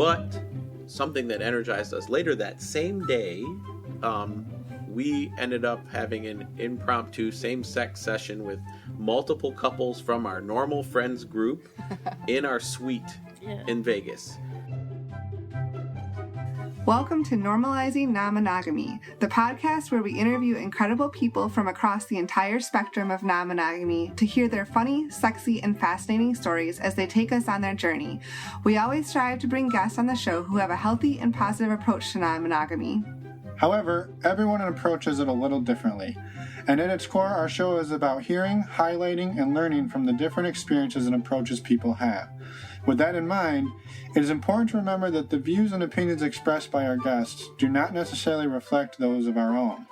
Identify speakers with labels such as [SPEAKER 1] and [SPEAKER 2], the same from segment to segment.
[SPEAKER 1] But something that energized us later that same day, we ended up having an impromptu same-sex session with multiple couples from our normal friends group in our suite in Vegas.
[SPEAKER 2] Welcome to Normalizing Non-Monogamy, the podcast where we interview incredible people from across the entire spectrum of non-monogamy to hear their funny, sexy, and fascinating stories as they take us on their journey. We always strive to bring guests on the show who have a healthy and positive approach to non-monogamy.
[SPEAKER 3] However, everyone approaches it a little differently. And at its core, our show is about hearing, highlighting, and learning from the different experiences and approaches people have. With that in mind, it is important to remember that the views and opinions expressed by our guests do not necessarily reflect those of our own.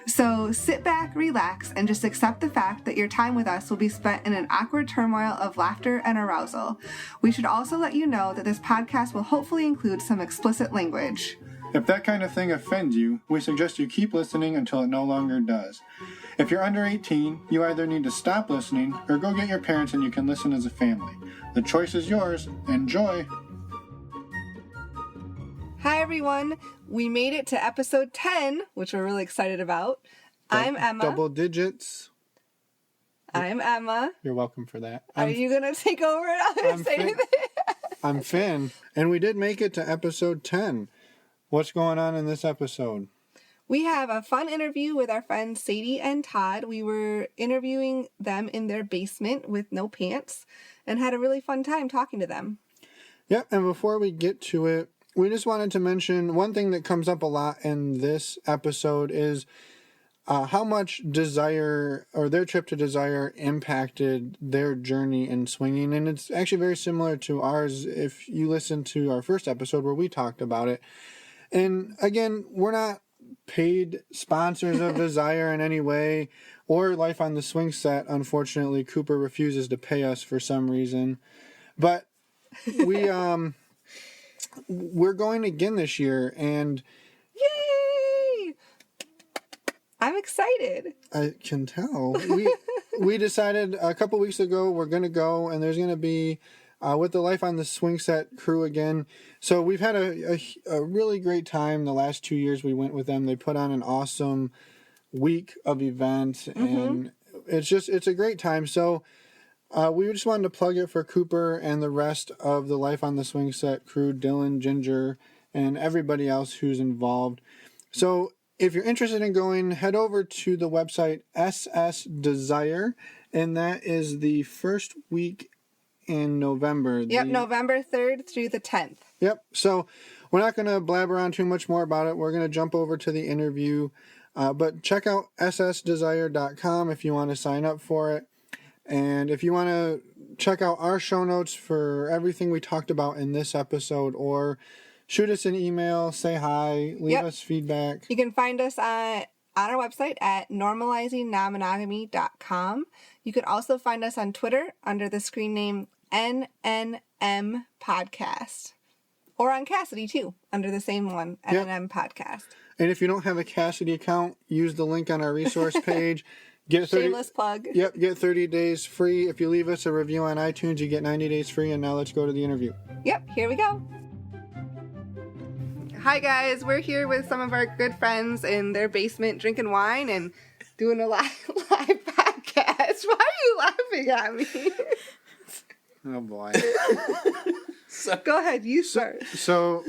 [SPEAKER 2] So sit back, relax, and just accept the fact that your time with us will be spent in an awkward turmoil of laughter and arousal. We should also let you know that this podcast will hopefully include some explicit language.
[SPEAKER 3] If that kind of thing offends you, we suggest you keep listening until it no longer does. If you're under 18, you either need to stop listening or go get your parents and you can listen as a family. The choice is yours. Enjoy!
[SPEAKER 2] Hi everyone, we made it to episode 10, which we're really excited about. I'm Emma.
[SPEAKER 3] Double digits.
[SPEAKER 2] I'm Emma.
[SPEAKER 3] You're welcome for that.
[SPEAKER 2] Are you going to take over and say anything?
[SPEAKER 3] I'm Finn, and we did make it to episode 10. What's going on in this episode?
[SPEAKER 2] We have a fun interview with our friends Sadie and Todd. We were interviewing them in their basement with no pants and had a really fun time talking to them.
[SPEAKER 3] Yep, and before we get to it, we just wanted to mention one thing that comes up a lot in this episode is how much Desire, or their trip to Desire, impacted their journey in swinging. And it's actually very similar to ours if you listen to our first episode where we talked about it. And again, we're not paid sponsors of Desire in any way or Life on the Swing Set. Unfortunately, Cooper refuses to pay us for some reason. But we're going again this year, and
[SPEAKER 2] yay! I'm excited.
[SPEAKER 3] I can tell. We decided a couple weeks ago we're going to go, and there's going to be with the Life on the Swing Set crew again. So we've had a really great time the last 2 years we went with them. They put on an awesome week of events, and it's a great time. So we just wanted to plug it for Cooper and the rest of the Life on the Swing Set crew, Dylan, Ginger, and everybody else who's involved. So if you're interested in going, head over to the website SS Desire, and that is the first week in November.
[SPEAKER 2] Yep, November 3rd through the 10th.
[SPEAKER 3] Yep, so we're not going to blabber on too much more about it. We're going to jump over to the interview. But check out ssdesire.com if you want to sign up for it. And if you want to check out our show notes for everything we talked about in this episode, or shoot us an email, say hi, leave us feedback.
[SPEAKER 2] You can find us on our website at normalizingnonmonogamy.com. You can also find us on Twitter under the screen name NNM Podcast. Or on Cassidy, too, under the same one, NNM Podcast.
[SPEAKER 3] And if you don't have a Cassidy account, use the link on our resource page.
[SPEAKER 2] Shameless plug.
[SPEAKER 3] Yep, get 30 days free. If you leave us a review on iTunes, you get 90 days free. And now let's go to the interview.
[SPEAKER 2] Yep, here we go. Hi, guys. We're here with some of our good friends in their basement drinking wine and doing a live podcast. Why are you laughing at me?
[SPEAKER 3] Oh, boy.
[SPEAKER 2] Go ahead, you start.
[SPEAKER 3] So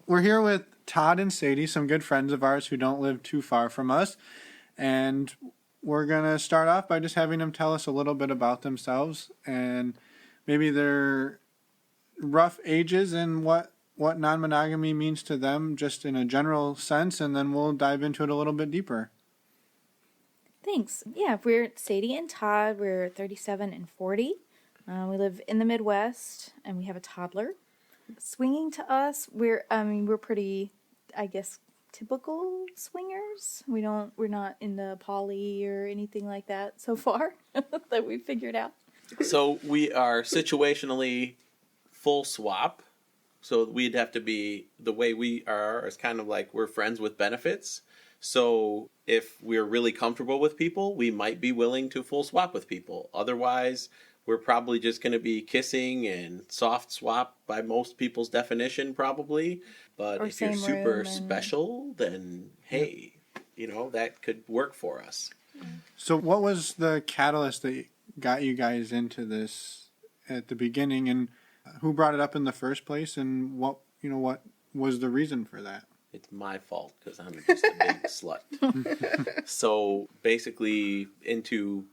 [SPEAKER 3] we're here with Todd and Sadie, some good friends of ours who don't live too far from us. And we're going to start off by just having them tell us a little bit about themselves and maybe their rough ages and what non-monogamy means to them just in a general sense, and then we'll dive into it a little bit deeper.
[SPEAKER 4] Thanks. Yeah, we're Sadie and Todd. We're 37 and 40. We live in the Midwest, and we have a toddler. Swinging to us, we're pretty, I guess, typical swingers. We're not into poly or anything like that so far that we figured out.
[SPEAKER 1] So we are situationally full swap. So we'd have to be, the way we are is kind of like we're friends with benefits. So if we're really comfortable with people, we might be willing to full swap with people. Otherwise, we're probably just going to be kissing and soft swap by most people's definition, probably. But
[SPEAKER 4] Or
[SPEAKER 1] if you're
[SPEAKER 4] same
[SPEAKER 1] super
[SPEAKER 4] room and-
[SPEAKER 1] special, then hey, that could work for us.
[SPEAKER 3] So what was the catalyst that got you guys into this at the beginning, and who brought it up in the first place, and what was the reason for that?
[SPEAKER 1] It's my fault because I'm just a big slut. So basically into,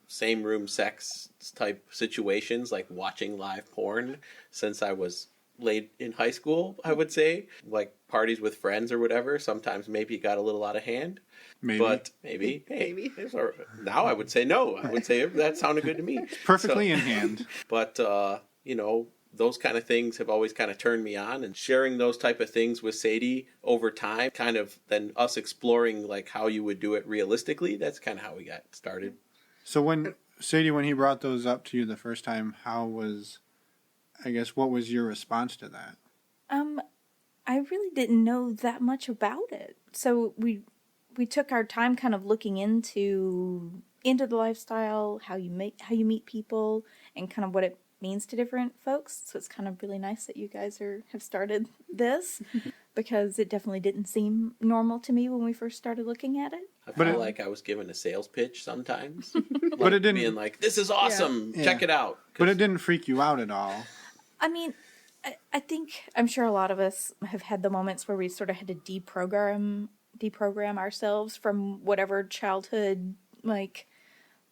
[SPEAKER 1] same room sex type situations, like watching live porn since I was late in high school, I would say. Like parties with friends or whatever. Sometimes maybe it got a little out of hand.
[SPEAKER 3] Maybe.
[SPEAKER 1] But maybe. Now I would say no. I would say that sounded good to me.
[SPEAKER 3] Perfectly in hand.
[SPEAKER 1] But, those kind of things have always kind of turned me on, and sharing those type of things with Sadie over time, kind of then us exploring like how you would do it realistically. That's kind of how we got started.
[SPEAKER 3] So when he brought those up to you the first time, what was your response to that?
[SPEAKER 4] I really didn't know that much about it. So we took our time kind of looking into the lifestyle, how you meet people, and kind of what it means to different folks. So it's kind of really nice that you guys have started this because it definitely didn't seem normal to me when we first started looking at it.
[SPEAKER 1] I feel like I was given a sales pitch sometimes.
[SPEAKER 3] But it didn't.
[SPEAKER 1] Being like, this is awesome.
[SPEAKER 3] Yeah.
[SPEAKER 1] Check it out.
[SPEAKER 3] But it didn't freak you out at all.
[SPEAKER 4] I mean, I'm sure a lot of us have had the moments where we sort of had to deprogram ourselves from whatever childhood,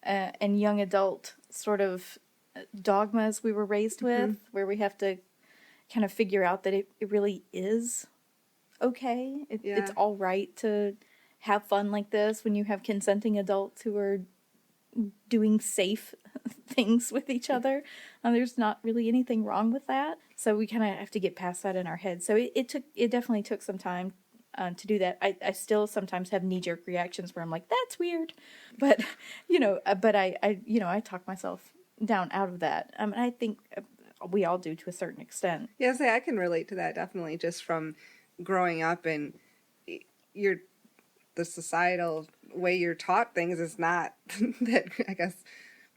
[SPEAKER 4] and young adult sort of dogmas we were raised with, where we have to kind of figure out that it really is okay. It's all right to have fun like this when you have consenting adults who are doing safe things with each other. There's not really anything wrong with that. So we kind of have to get past that in our head. So it definitely took some time to do that. I still sometimes have knee-jerk reactions where I'm like, that's weird. But, I talk myself down out of that. I think we all do to a certain extent.
[SPEAKER 2] Yeah, I can relate to that definitely, just from growing up, and the societal way you're taught things is not that. I guess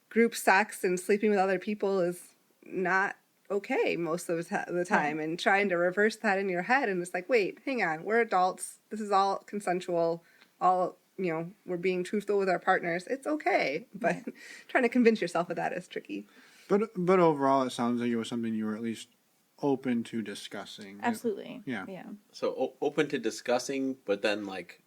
[SPEAKER 2] group sex and sleeping with other people is not okay most of the time, and trying to reverse that in your head, and it's like, wait, hang on, we're adults. This is all consensual. All we're being truthful with our partners. It's okay, but trying to convince yourself of that is tricky.
[SPEAKER 3] But overall, it sounds like it was something you were at least open to discussing.
[SPEAKER 4] Absolutely.
[SPEAKER 3] Yeah.
[SPEAKER 1] So open to discussing, but then like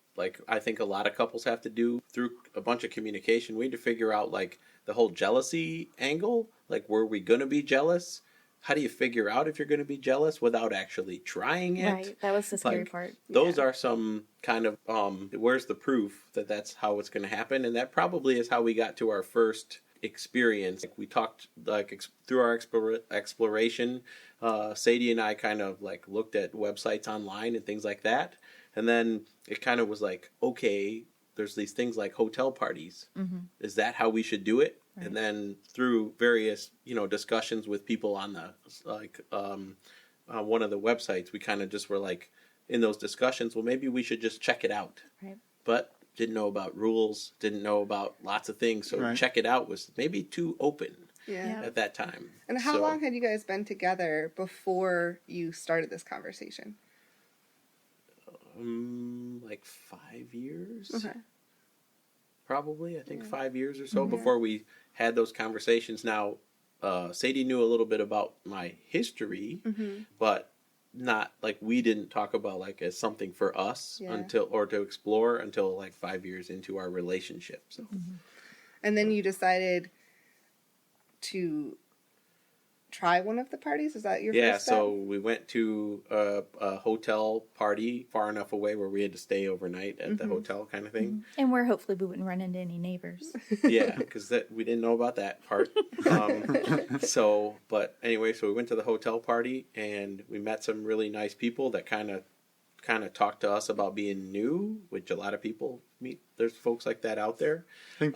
[SPEAKER 1] I think a lot of couples have to do through a bunch of communication. We had to figure out like the whole jealousy angle. Like, were we going to be jealous? How do you figure out if you're going to be jealous without actually trying it?
[SPEAKER 4] Right, that was the scary part.
[SPEAKER 1] Those are some kind of, where's the proof that that's how it's going to happen? And that probably is how we got to our first experience. We talked through our exploration. Sadie and I kind of looked at websites online and things like that. And then it kind of was like, okay, there's these things like hotel parties. Mm-hmm. Is that how we should do it? Right. And then through various, discussions with people on the one of the websites, we kind of just were like in those discussions, well, maybe we should just check it out. Right. But didn't know about rules, didn't know about lots of things. So check it out was maybe too open at that time.
[SPEAKER 2] And how long had you guys been together before you started this conversation?
[SPEAKER 1] 5 years.
[SPEAKER 2] Okay.
[SPEAKER 1] Probably, I think 5 years or so before we had those conversations. Now, Sadie knew a little bit about my history, but not we didn't talk about as something for us to explore until 5 years into our relationship. So,
[SPEAKER 2] and then you decided to try one of the parties? Is that your first step?
[SPEAKER 1] So we went to a hotel party far enough away where we had to stay overnight at the hotel kind of thing.
[SPEAKER 4] And where hopefully we wouldn't run into any neighbors.
[SPEAKER 1] Yeah, because we didn't know about that part. But anyway, so we went to the hotel party and we met some really nice people that kind of talked to us about being new, which a lot of people meet. There's folks like that out there.
[SPEAKER 3] I think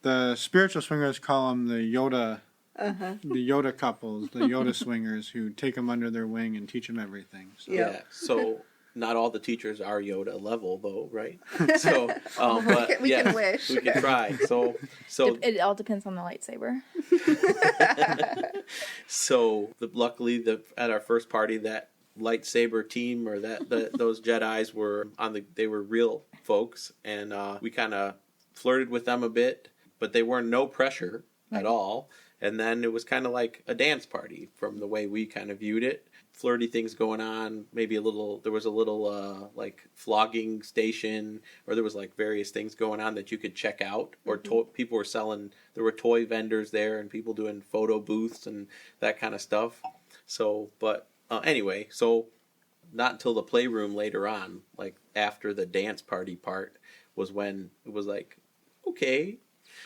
[SPEAKER 3] the spiritual swingers call them the Yoda. The Yoda couples, the Yoda swingers who take them under their wing and teach them everything. So.
[SPEAKER 1] Yeah. So not all the teachers are Yoda level, though, right? So, but
[SPEAKER 2] we
[SPEAKER 1] yes,
[SPEAKER 2] can wish.
[SPEAKER 1] we can try. So
[SPEAKER 4] It all depends on the lightsaber.
[SPEAKER 1] so luckily, at our first party, that lightsaber team or those Jedis were they were real folks, and we kind of flirted with them a bit, but they weren't no pressure at all. And then it was kind of like a dance party from the way we kind of viewed it. Flirty things going on, maybe there was a little like flogging station, or there was like various things going on that you could check out, or people were selling, there were toy vendors there and people doing photo booths and that kind of stuff. So, but anyway, so not until the playroom later on, like after the dance party part, was when it was like, okay.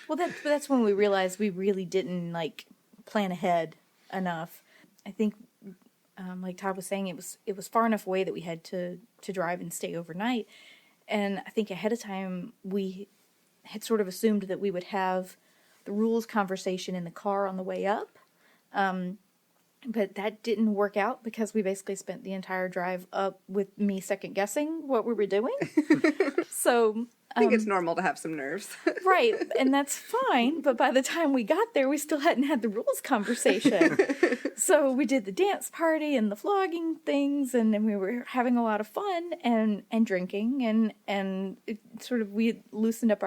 [SPEAKER 4] Well, that's when we realized we really didn't like plan ahead enough. I think, like Todd was saying, it was far enough away that we had to drive and stay overnight. And I think ahead of time we had sort of assumed that we would have the rules conversation in the car on the way up. But that didn't work out because we basically spent the entire drive up with me second guessing what we were doing. So
[SPEAKER 2] I think it's normal to have some nerves.
[SPEAKER 4] Right, and that's fine, but by the time we got there, we still hadn't had the rules conversation. So we did the dance party and the flogging things, and then we were having a lot of fun and drinking, and it sort of, we loosened up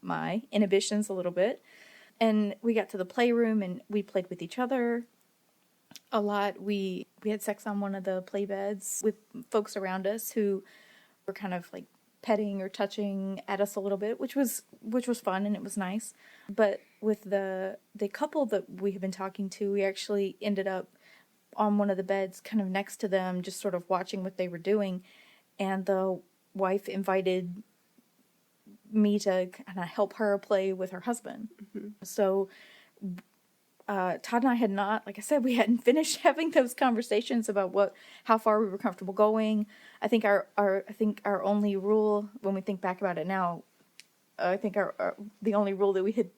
[SPEAKER 4] my inhibitions a little bit, and we got to the playroom, and we played with each other a lot. We had sex on one of the play beds with folks around us who were kind of like petting or touching at us a little bit, which was fun and it was nice. But with the couple that we have been talking to, we actually ended up on one of the beds kind of next to them, just sort of watching what they were doing. And the wife invited me to kind of help her play with her husband. Mm-hmm. So Todd and I had not, like I said, we hadn't finished having those conversations about how far we were comfortable going. I think our only rule, when we think back about it now, I think the only rule that we had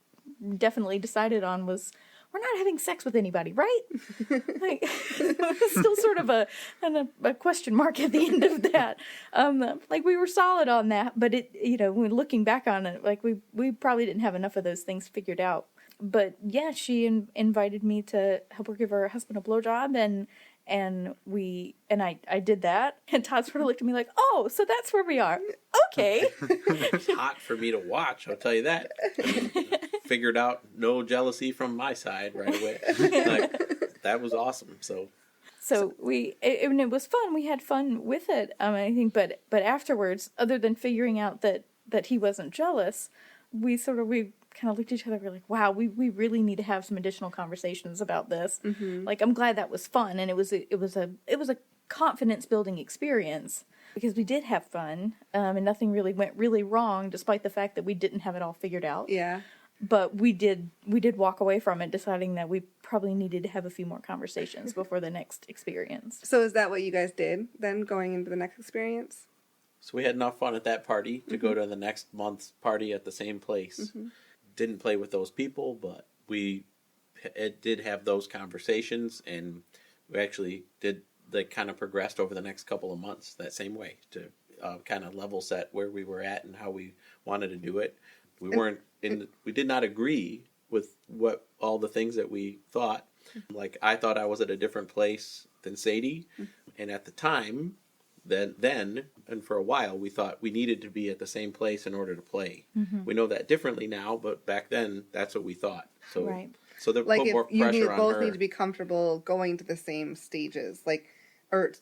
[SPEAKER 4] definitely decided on was, we're not having sex with anybody, right? Like, it was still sort of a question mark at the end of that. Like, we were solid on that, but it, when looking back on it, like we probably didn't have enough of those things figured out. But yeah, she invited me to help her give her husband a blowjob, and I did that. And Todd sort of looked at me like, "Oh, so that's where we are." Okay.
[SPEAKER 1] It's hot for me to watch, I'll tell you that. Figured out no jealousy from my side right away. Like, that was awesome. So
[SPEAKER 4] it was fun. We had fun with it. I think, but afterwards, other than figuring out that he wasn't jealous, we kind of looked at each other. We're like, wow, we really need to have some additional conversations about this. Mm-hmm. Like, I'm glad that was fun, and it was a confidence building experience because we did have fun, and nothing really went really wrong, despite the fact that we didn't have it all figured out.
[SPEAKER 2] Yeah.
[SPEAKER 4] But we did walk away from it deciding that we probably needed to have a few more conversations before the next experience.
[SPEAKER 2] So is that what you guys did then, going into the next experience?
[SPEAKER 1] So we had enough fun at that party to go to the next month's party at the same place. Mm-hmm. Didn't play with those people, but we did have those conversations, and we actually did. They kind of progressed over the next couple of months that same way to kind of level set where we were at and how we wanted to do it. We did not agree with what all the things that we thought. Like, I thought I was at a different place than Sadie, and at the time, then and for a while, we thought we needed to be at the same place in order to play. Mm-hmm. We know that differently now, but back then, that's what we thought. So,
[SPEAKER 4] right.
[SPEAKER 1] So that put more pressure on her.
[SPEAKER 2] You both need to be comfortable going to the same stages, or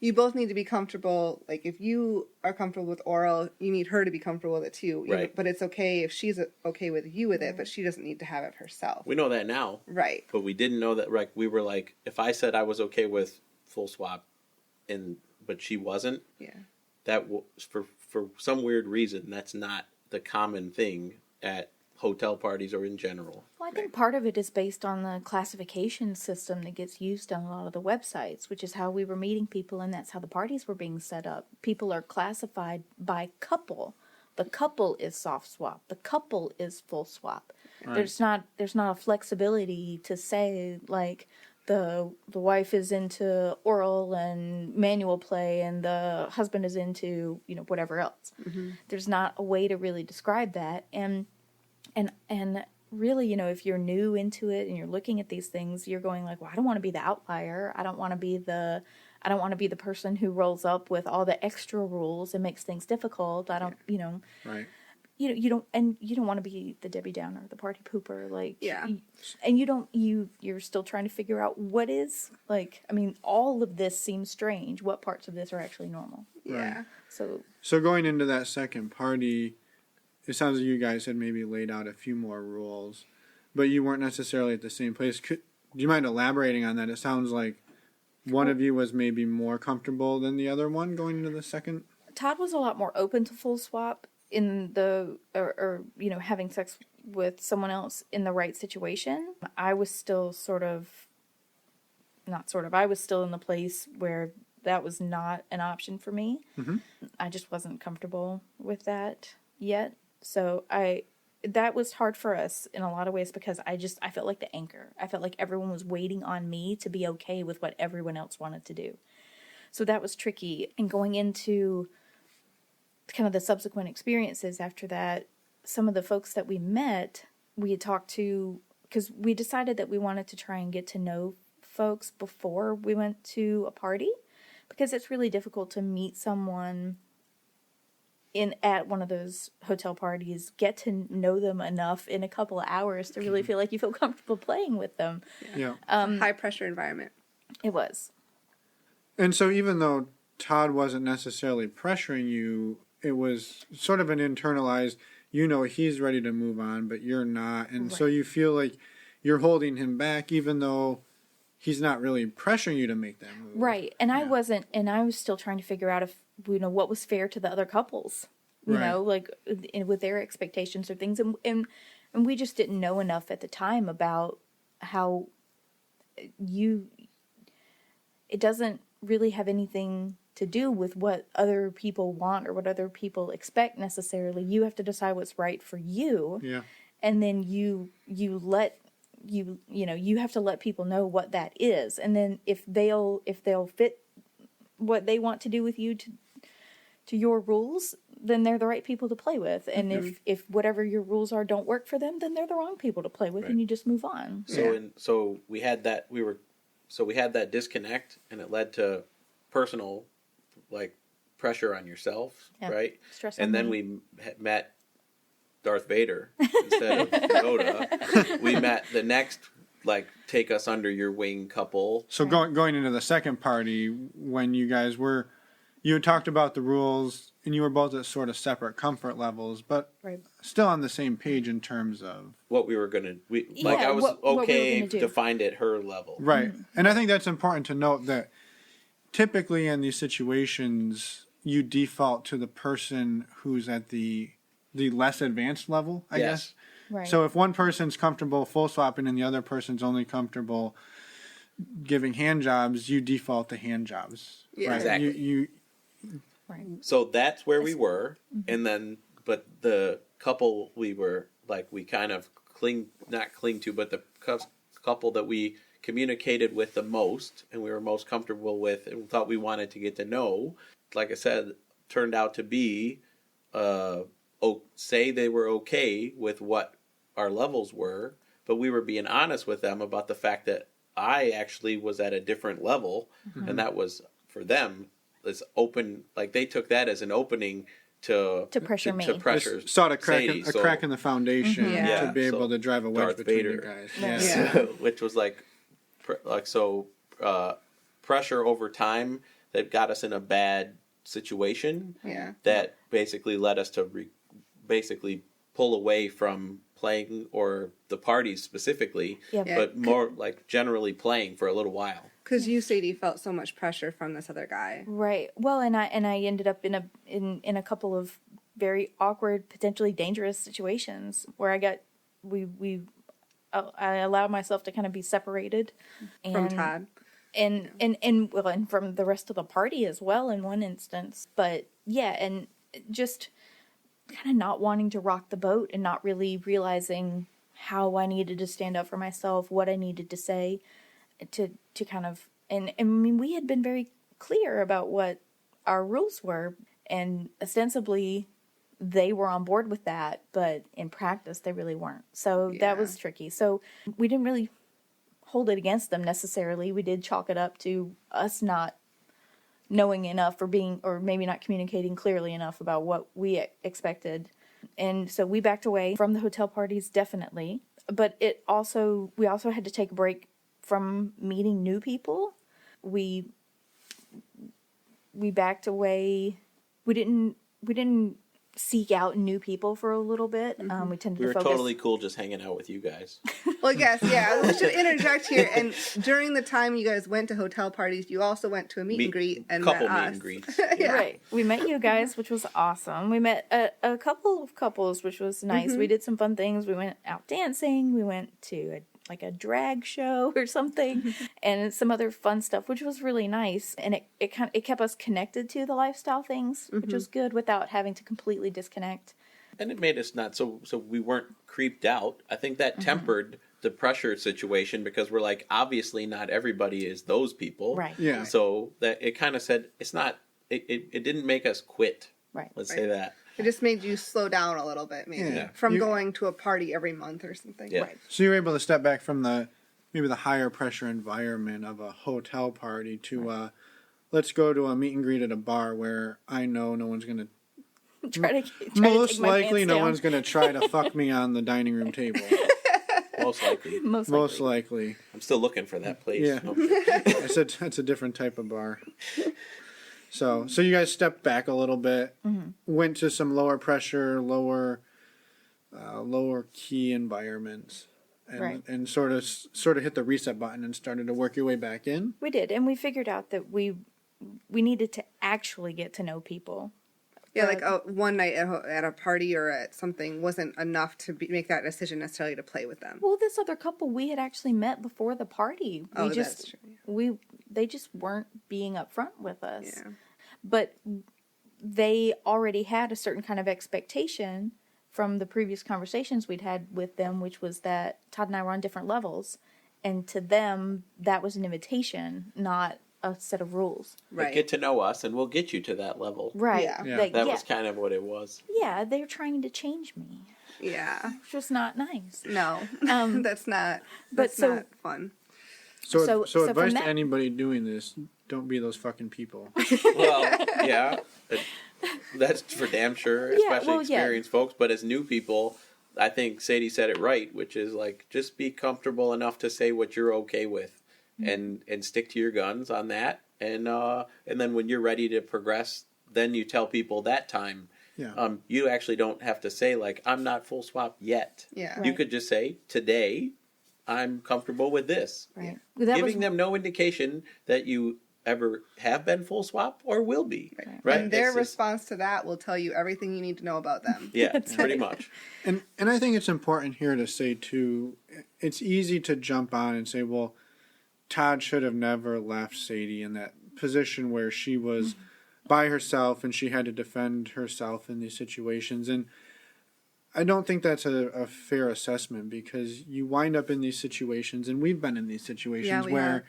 [SPEAKER 2] you both need to be comfortable. Like, if you are comfortable with oral, you need her to be comfortable with it too.
[SPEAKER 1] Right.
[SPEAKER 2] But it's okay if she's okay with you with it, but she doesn't need to have it herself.
[SPEAKER 1] We know that now.
[SPEAKER 2] Right.
[SPEAKER 1] But we didn't know that. Like, we were like, if I said I was okay with full swap, but she wasn't. Yeah. That was for some weird reason. That's not the common thing at hotel parties or in general.
[SPEAKER 4] Well, I think part of it is based on the classification system that gets used on a lot of the websites, which is how we were meeting people, and that's how the parties were being set up. People are classified by couple. The couple is soft swap. The couple is full swap. Right. There's not a flexibility to say, like, the wife is into oral and manual play and the husband is into, whatever else. Mm-hmm. There's not a way to really describe that. And really, if you're new into it and you're looking at these things, you're going like, well, I don't want to be the outlier. I don't want to be the person who rolls up with all the extra rules and makes things difficult. I don't,
[SPEAKER 3] Right.
[SPEAKER 4] You don't want to be the Debbie Downer, the party pooper, you're still trying to figure out what is, all of this seems strange. What parts of this are actually normal?
[SPEAKER 3] Yeah.
[SPEAKER 4] So
[SPEAKER 3] going into that second party, it sounds like you guys had maybe laid out a few more rules, but you weren't necessarily at the same place. Do you mind elaborating on that? It sounds like one of you was maybe more comfortable than the other one going into the second.
[SPEAKER 4] Todd was a lot more open to full swap in having sex with someone else in the right situation. I was still I was still in the place where that was not an option for me. Mm-hmm. I just wasn't comfortable with that yet. So that was hard for us in a lot of ways because I felt like the anchor. I felt like everyone was waiting on me to be okay with what everyone else wanted to do. So that was tricky. And going into kind of the subsequent experiences after that, some of the folks that we met, we had talked to, because we decided that we wanted to try and get to know folks before we went to a party, because it's really difficult to meet someone at one of those hotel parties, get to know them enough in a couple of hours to really feel like you feel comfortable playing with them.
[SPEAKER 2] Yeah. High pressure environment.
[SPEAKER 4] It was.
[SPEAKER 3] And so even though Todd wasn't necessarily pressuring you, it was sort of an internalized, he's ready to move on, but you're not. And so you feel like you're holding him back, even though he's not really pressuring you to make that move.
[SPEAKER 4] Right. And I wasn't, and I was still trying to figure out if, what was fair to the other couples, with their expectations or things. And we just didn't know enough at the time about how it doesn't really have anything to do with what other people want or what other people expect necessarily. You have to decide what's right for you.
[SPEAKER 3] Yeah.
[SPEAKER 4] And then you have to let people know what that is. And then if they'll fit what they want to do with you to your rules, then they're the right people to play with. And if whatever your rules are don't work for them, then they're the wrong people to play with, and you just move on.
[SPEAKER 1] So we had that disconnect, and it led to personal pressure on yourself, right?
[SPEAKER 4] Stress
[SPEAKER 1] and
[SPEAKER 4] on
[SPEAKER 1] then
[SPEAKER 4] me.
[SPEAKER 1] we met Darth Vader instead of Yoda. We met the next take us under your wing couple.
[SPEAKER 3] So going into the second party, when you guys you had talked about the rules, and you were both at sort of separate comfort levels, but still on the same page in terms of
[SPEAKER 1] what we were gonna. I was okay to find at her level,
[SPEAKER 3] right? Mm-hmm. And I think that's important to note that typically in these situations, you default to the person who's at the less advanced level, I guess.
[SPEAKER 4] Right.
[SPEAKER 3] So if one person's comfortable full swapping and the other person's only comfortable giving hand jobs, you default to hand jobs.
[SPEAKER 1] Yeah,
[SPEAKER 3] right?
[SPEAKER 1] exactly.
[SPEAKER 4] Right.
[SPEAKER 1] So that's where we were, and then but the couple we were we kind of not cling to, but the couple that we communicated with the most and we were most comfortable with and thought we wanted to get to know, like I said, turned out to be say they were okay with what our levels were, but we were being honest with them about the fact that I actually was at a different level, and that was for them as open. They took that as an opening to pressure me. To pressure
[SPEAKER 3] sort of crack
[SPEAKER 1] Sadie,
[SPEAKER 3] crack in the foundation to be able to drive a wedge
[SPEAKER 1] Darth
[SPEAKER 3] between
[SPEAKER 1] Vader.
[SPEAKER 3] you guys.
[SPEAKER 4] Yeah.
[SPEAKER 1] So, which was pressure over time that got us in a bad situation.
[SPEAKER 2] Yeah.
[SPEAKER 1] That basically led us to basically pull away from playing or the parties specifically, but more generally playing for a little while.
[SPEAKER 2] Because you, Sadie, felt so much pressure from this other guy.
[SPEAKER 4] Right. Well, and I ended up in a couple of very awkward, potentially dangerous situations where I allowed myself to kind of be separated
[SPEAKER 2] From Todd.
[SPEAKER 4] And from the rest of the party as well in one instance. But yeah, and just kind of not wanting to rock the boat and not really realizing how I needed to stand up for myself, what I needed to say. to kind of, and I mean, we had been very clear about what our rules were, and ostensibly they were on board with that, but in practice they really weren't. So that was tricky. So we didn't really hold it against them necessarily. We did chalk it up to us not knowing enough, or maybe not communicating clearly enough about what we expected. And so we backed away from the hotel parties, definitely. But we also had to take a break from meeting new people. We backed away. We didn't seek out new people for a little bit. We tended
[SPEAKER 1] We were
[SPEAKER 4] to focus.
[SPEAKER 1] totally cool just hanging out with you guys.
[SPEAKER 2] Well, yes, yeah. We should interject here. And during the time you guys went to hotel parties, you also went to a meet and greet and
[SPEAKER 1] couple
[SPEAKER 2] met
[SPEAKER 1] meet
[SPEAKER 2] us.
[SPEAKER 1] and greets.
[SPEAKER 2] Yeah.
[SPEAKER 4] Right. We met you guys, which was awesome. We met a couple of couples, which was nice. We did some fun things. We went out dancing. We went to a drag show or something, and some other fun stuff, which was really nice. And it kept us connected to the lifestyle things, which was good without having to completely disconnect.
[SPEAKER 1] And it made us not so we weren't creeped out. I think that tempered the pressure situation, because we're like, obviously not everybody is those people.
[SPEAKER 4] Right.
[SPEAKER 3] Yeah.
[SPEAKER 1] So that it kind of said it's not. It didn't make us quit.
[SPEAKER 4] Right.
[SPEAKER 1] Let's say that.
[SPEAKER 2] It just made you slow down a little bit, maybe,
[SPEAKER 3] Yeah.
[SPEAKER 2] from going to a party every month or something.
[SPEAKER 1] Yeah.
[SPEAKER 2] Right.
[SPEAKER 3] So you were able to step back from maybe the higher pressure environment of a hotel party to let's go to a meet and greet at a bar where I know no one's going to
[SPEAKER 4] Try to
[SPEAKER 3] most
[SPEAKER 4] take my
[SPEAKER 3] likely
[SPEAKER 4] pants
[SPEAKER 3] no
[SPEAKER 4] down.
[SPEAKER 3] one's going to try to fuck me on the dining room table.
[SPEAKER 1] Most likely.
[SPEAKER 3] Most likely.
[SPEAKER 1] I'm still looking for that place.
[SPEAKER 3] Yeah.
[SPEAKER 1] No.
[SPEAKER 3] That's a different type of bar. So you guys stepped back a little bit, went to some lower pressure, lower key environments, and sort of hit the reset button and started to work your way back in.
[SPEAKER 4] We did, and we figured out that we needed to actually get to know people.
[SPEAKER 2] Yeah, like one night at a party or at something wasn't enough to make that decision necessarily to play with them.
[SPEAKER 4] Well, this other couple we had actually met before the party.
[SPEAKER 2] That's true.
[SPEAKER 4] They just weren't being upfront with us.
[SPEAKER 2] Yeah.
[SPEAKER 4] But they already had a certain kind of expectation from the previous conversations we'd had with them, which was that Todd and I were on different levels. And to them, that was an invitation, not a set of rules.
[SPEAKER 1] But
[SPEAKER 2] Right.
[SPEAKER 1] get to know us, and we'll get you to that level.
[SPEAKER 4] Right.
[SPEAKER 2] Yeah.
[SPEAKER 3] Yeah.
[SPEAKER 4] Like,
[SPEAKER 1] That was kind of what it was.
[SPEAKER 4] Yeah, they're trying to change me,
[SPEAKER 2] Yeah.
[SPEAKER 4] which was not nice.
[SPEAKER 2] No. that's not.
[SPEAKER 4] but
[SPEAKER 2] That's
[SPEAKER 4] so-
[SPEAKER 2] not fun.
[SPEAKER 3] So
[SPEAKER 4] from
[SPEAKER 3] advice
[SPEAKER 4] that-
[SPEAKER 3] to anybody doing this: don't be those fucking people.
[SPEAKER 1] Well, yeah, that's for damn sure, especially experienced folks. But as new people, I think Sadie said it right, which is like, just be comfortable enough to say what you're okay with, and stick to your guns on that. And then when you're ready to progress, then you tell people that time.
[SPEAKER 3] Yeah.
[SPEAKER 1] You actually don't have to say like, I'm not full swap yet.
[SPEAKER 2] Yeah.
[SPEAKER 1] You
[SPEAKER 4] Right.
[SPEAKER 1] could just say, today I'm comfortable with this.
[SPEAKER 4] Right.
[SPEAKER 1] Giving them no indication that you ever have been full swap or will be. Right.
[SPEAKER 2] And their
[SPEAKER 1] It's just-
[SPEAKER 2] response to that will tell you everything you need to know about them.
[SPEAKER 1] Yeah, pretty much.
[SPEAKER 3] And I think it's important here to say too, it's easy to jump on and say, well, Todd should have never left Sadie in that position where she was by herself and she had to defend herself in these situations. And I don't think that's a fair assessment, because you wind up in these situations, and we've been in these situations
[SPEAKER 2] we
[SPEAKER 3] where
[SPEAKER 2] have.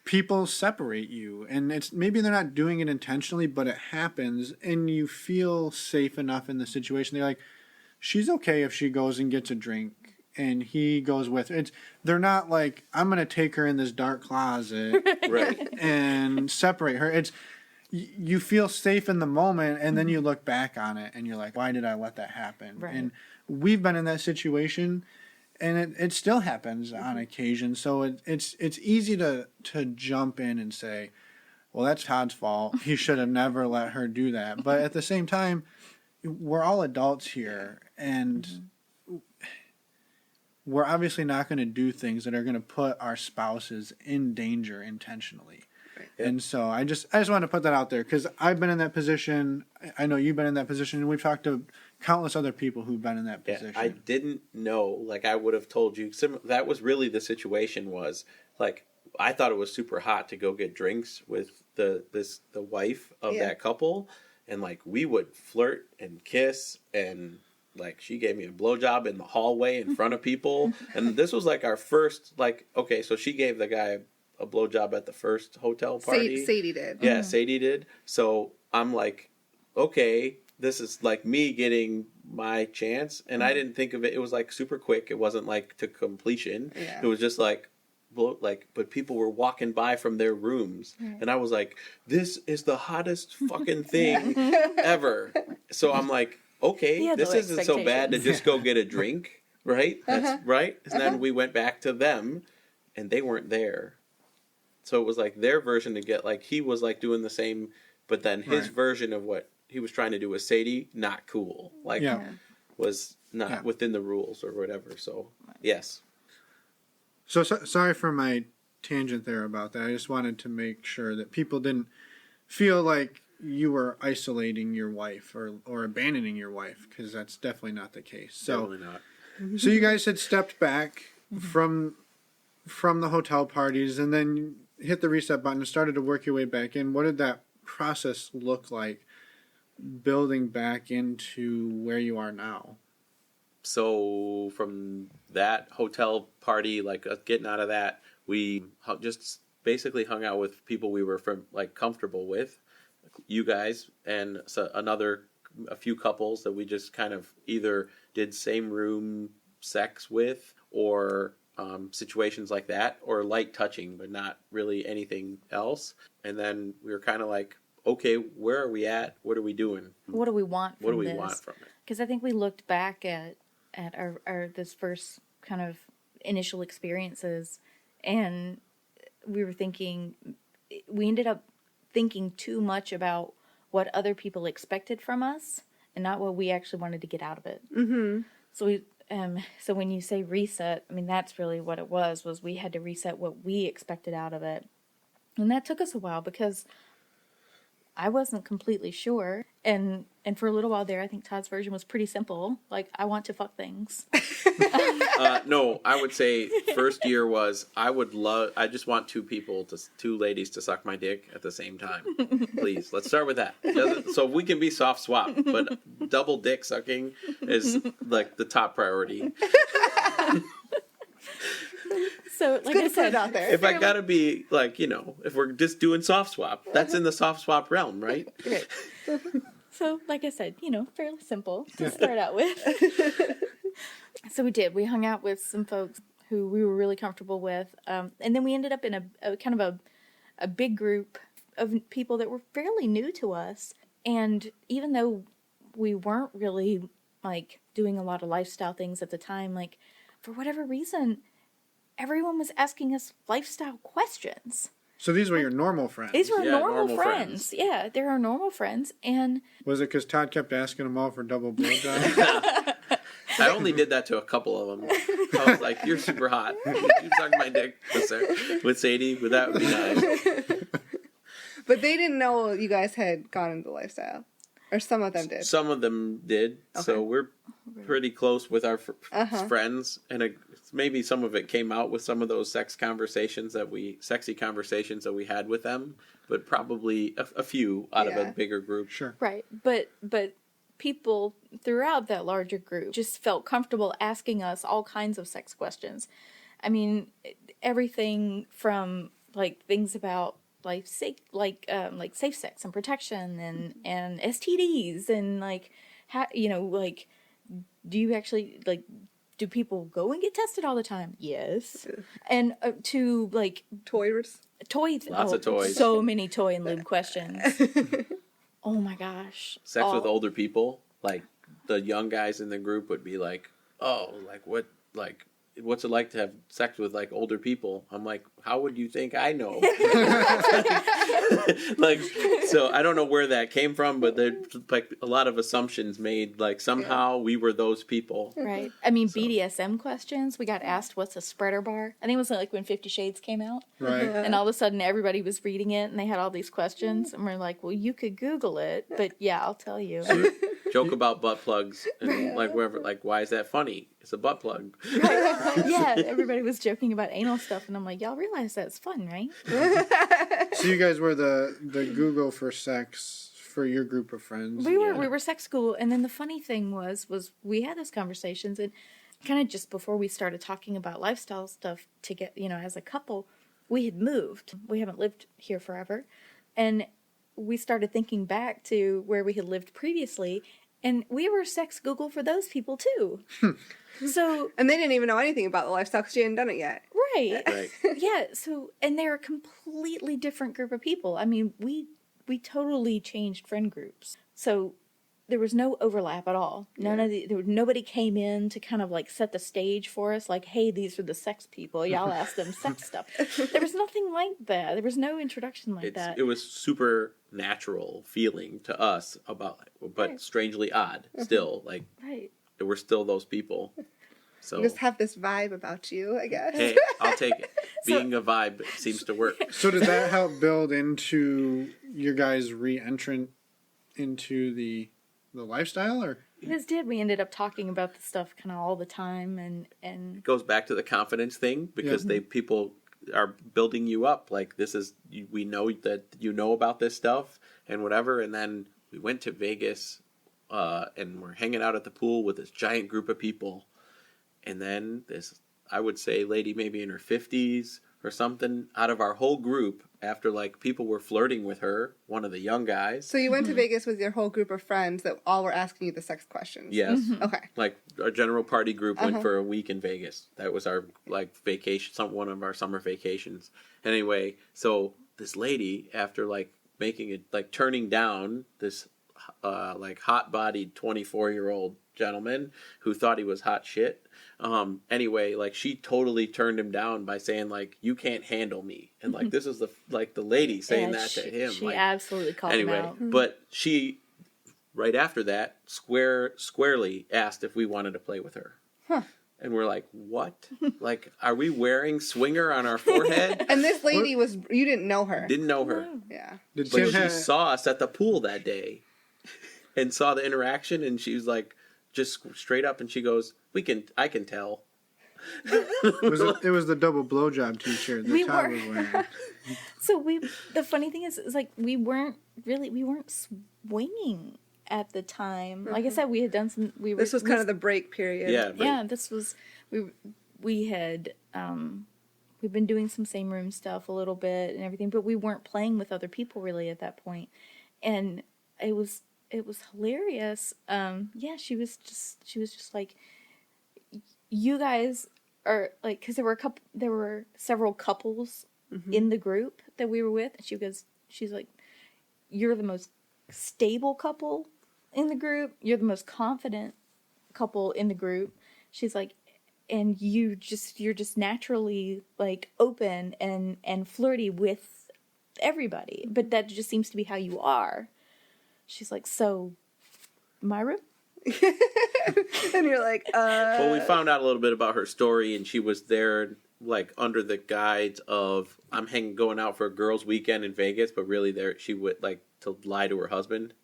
[SPEAKER 3] people separate you, and it's maybe they're not doing it intentionally, but it happens, and you feel safe enough in the situation. They're like, she's okay if she goes and gets a drink and he goes with her. They're not like, I'm going to take her in this dark closet
[SPEAKER 1] Right.
[SPEAKER 3] and separate her. You feel safe in the moment, and then you look back on it and you're like, why did I let that happen?
[SPEAKER 4] Right.
[SPEAKER 3] And we've been in that situation, and it still happens on occasion. So it's easy to jump in and say, well, that's Todd's fault. He should have never let her do that. But at the same time, we're all adults here, and we're obviously not going to do things that are going to put our spouses in danger intentionally.
[SPEAKER 1] Yep.
[SPEAKER 3] And so I just want to put that out there, because I've been in that position. I know you've been in that position, and we've talked to countless other people who've been in that position.
[SPEAKER 1] Yeah, I didn't know. Like, I would have told you. That was really the situation. Was like, I thought it was super hot to go get drinks with the wife of that couple, and like, we would flirt and kiss, and like, she gave me a blowjob in the hallway in front of people, and this was like our first, like, okay, so she gave the guy a blowjob at the first hotel party.
[SPEAKER 2] Sadie did.
[SPEAKER 1] Yeah, Sadie did. So I'm like, okay, this is like me getting my chance. And I didn't think of it. It was like super quick. It wasn't like to completion.
[SPEAKER 2] Yeah.
[SPEAKER 1] It was just like, but people were walking by from their rooms. And I was like, this is the hottest fucking thing ever. So I'm like, okay, this isn't so bad to just go get a drink, right? That's right. And then we went back to them and they weren't there. So it was like their version to get like, he was like doing the same, but then his version of what he was trying to do with Sadie, not cool. Like, was not within the rules or whatever. So, yes.
[SPEAKER 3] So sorry for my tangent there about that. I just wanted to make sure that people didn't feel like you were isolating your wife or abandoning your wife, because that's definitely not the case. So,
[SPEAKER 1] Definitely not.
[SPEAKER 3] So you guys had stepped back from the hotel parties and then hit the reset button and started to work your way back in. What did that process look like, building back into where you are now?
[SPEAKER 1] So from that hotel party, like getting out of that, we just basically hung out with people we were comfortable with, you guys, and a few couples that we just kind of either did same room sex with, or situations like that, or light touching, but not really anything else. And then we were kind of like, okay, where are we at? What are we doing?
[SPEAKER 4] What do we want from this?
[SPEAKER 1] What do we want from it?
[SPEAKER 4] Because I think we looked back at our this first kind of initial experiences, and we ended up thinking too much about what other people expected from us and not what we actually wanted to get out of it. Mm-hmm. So when you say reset, I mean, that's really what it was we had to reset what we expected out of it. And that took us a while because I wasn't completely sure. And for a little while there, I think Todd's version was pretty simple. Like, I want to fuck things.
[SPEAKER 1] No, I would say first year was, I just want two ladies to suck my dick at the same time. Please, let's start with that. So we can be soft swap, but double dick sucking is like the top priority.
[SPEAKER 2] So, like I said, out there.
[SPEAKER 1] If I gotta be like, if we're just doing soft swap, that's in the soft swap realm, right?
[SPEAKER 4] Right. So, like I said, fairly simple to start out with. So we did. We hung out with some folks who we were really comfortable with, and then we ended up in a kind of a big group of people that were fairly new to us. And even though we weren't really like doing a lot of lifestyle things at the time, like for whatever reason, everyone was asking us lifestyle questions.
[SPEAKER 3] So these were your normal friends?
[SPEAKER 4] These were normal friends. Yeah, they're our normal friends. And
[SPEAKER 3] was it because Todd kept asking them all for double blowjobs?
[SPEAKER 1] I only did that to a couple of them. I was like, "You're super hot. You suck my dick with Sadie. Would that be nice?"
[SPEAKER 2] But they didn't know you guys had gone into lifestyle. Or some of them did.
[SPEAKER 1] Some of them did. Okay. So we're pretty close with our friends, and maybe some of it came out with some of those sexy conversations that we had with them, but probably a few out of a bigger group.
[SPEAKER 3] Sure.
[SPEAKER 4] Right. But people throughout that larger group just felt comfortable asking us all kinds of sex questions. I mean, everything from like things about like safe sex and protection and STDs and like how like do you actually like do people go and get tested all the time? Yes. And to like
[SPEAKER 2] toys,
[SPEAKER 1] lots of toys,
[SPEAKER 4] so many toy and lube questions. Oh my gosh.
[SPEAKER 1] Sex with older people, like the young guys in the group would be like, "Oh, what's it like to have sex with like older people?" I'm like, "How would you think I know?" So I don't know where that came from, but there's like a lot of assumptions made, like somehow we were those people.
[SPEAKER 4] Right. I mean, BDSM questions. We got asked, "What's a spreader bar?" I think it was like when 50 Shades came out.
[SPEAKER 3] Right.
[SPEAKER 4] And all of a sudden everybody was reading it and they had all these questions. And we're like, well, you could Google it, but yeah, I'll tell you.
[SPEAKER 1] So joke about butt plugs and like wherever, like, why is that funny? It's a butt plug.
[SPEAKER 4] Right. Yeah, everybody was joking about anal stuff, and I'm like, y'all realize that's fun, right?
[SPEAKER 3] So you guys were the Google for sex for your group of friends.
[SPEAKER 4] We were sex school, and then the funny thing was we had those conversations, and kind of just before we started talking about lifestyle stuff to get, as a couple, we had moved. We haven't lived here forever. And we started thinking back to where we had lived previously, and we were sex Google for those people too. So,
[SPEAKER 2] And they didn't even know anything about the lifestyle because she hadn't done it yet.
[SPEAKER 4] right.
[SPEAKER 1] Right.
[SPEAKER 4] Yeah, so, and they're a completely different group of people. I mean, we totally changed friend groups. So there was no overlap at all. Nobody came in to kind of like set the stage for us, like, hey, these are the sex people. Y'all ask them sex stuff. There was nothing like that. There was no introduction like that.
[SPEAKER 1] It was super natural feeling to us but strangely odd still. Like,
[SPEAKER 4] Right.
[SPEAKER 1] we're still those people. So
[SPEAKER 2] You just have this vibe about you, I guess.
[SPEAKER 1] hey, I'll take it. Being a vibe seems to work.
[SPEAKER 3] So did that help build into your guys' re-entrant into the lifestyle, or?
[SPEAKER 4] This did. We ended up talking about this stuff kind of all the time, and
[SPEAKER 1] It goes back to the confidence thing because people are building you up. Like, we know that you know about this stuff and whatever. And then we went to Vegas, and we're hanging out at the pool with this giant group of people. And then this, I would say, lady maybe in her 50s or something, out of our whole group, after like people were flirting with her, one of the young guys.
[SPEAKER 2] So you went to Vegas with your whole group of friends that all were asking you the sex questions.
[SPEAKER 1] Yes.
[SPEAKER 2] Okay.
[SPEAKER 1] Like our general party group went for a week in Vegas. That was our like vacation, one of our summer vacations. Anyway, so this lady, after like making it, like turning down this like hot-bodied 24-year-old gentleman who thought he was hot shit. Anyway, like she totally turned him down by saying like, you can't handle me. And like, this is the lady saying that to him.
[SPEAKER 4] She
[SPEAKER 1] like,
[SPEAKER 4] absolutely called him out.
[SPEAKER 1] But she, right after that, squarely asked if we wanted to play with her.
[SPEAKER 2] Huh.
[SPEAKER 1] And we're like, what? Like, are we wearing swinger on our forehead?
[SPEAKER 2] And this lady you didn't know her.
[SPEAKER 1] Didn't know her.
[SPEAKER 4] No.
[SPEAKER 2] Yeah.
[SPEAKER 3] Did
[SPEAKER 1] But
[SPEAKER 3] Tim
[SPEAKER 1] she
[SPEAKER 3] have?
[SPEAKER 1] saw us at the pool that day and saw the interaction, and she was like, just straight up, and she goes, I can tell.
[SPEAKER 3] It was the double blowjob T-shirt that
[SPEAKER 4] We
[SPEAKER 3] Todd
[SPEAKER 4] were.
[SPEAKER 3] was wearing.
[SPEAKER 4] So the funny thing is like we weren't swinging at the time. Like I said, we had done some.
[SPEAKER 2] This was kind of the break period.
[SPEAKER 1] Yeah. But
[SPEAKER 4] Yeah, this was we had we've been doing some same room stuff a little bit and everything, but we weren't playing with other people really at that point, and it was hilarious. Yeah, she was just like, you guys are like, because there were several couples in the group that we were with, and she's like, you're the most stable couple in the group, you're the most confident couple in the group. She's like, and you're just naturally like open and flirty with everybody, but that just seems to be how you are. She's like, so my room?
[SPEAKER 2] And you're like,
[SPEAKER 1] Well, we found out a little bit about her story, and she was there like under the guise of going out for a girls' weekend in Vegas, but really there she would like to lie to her husband.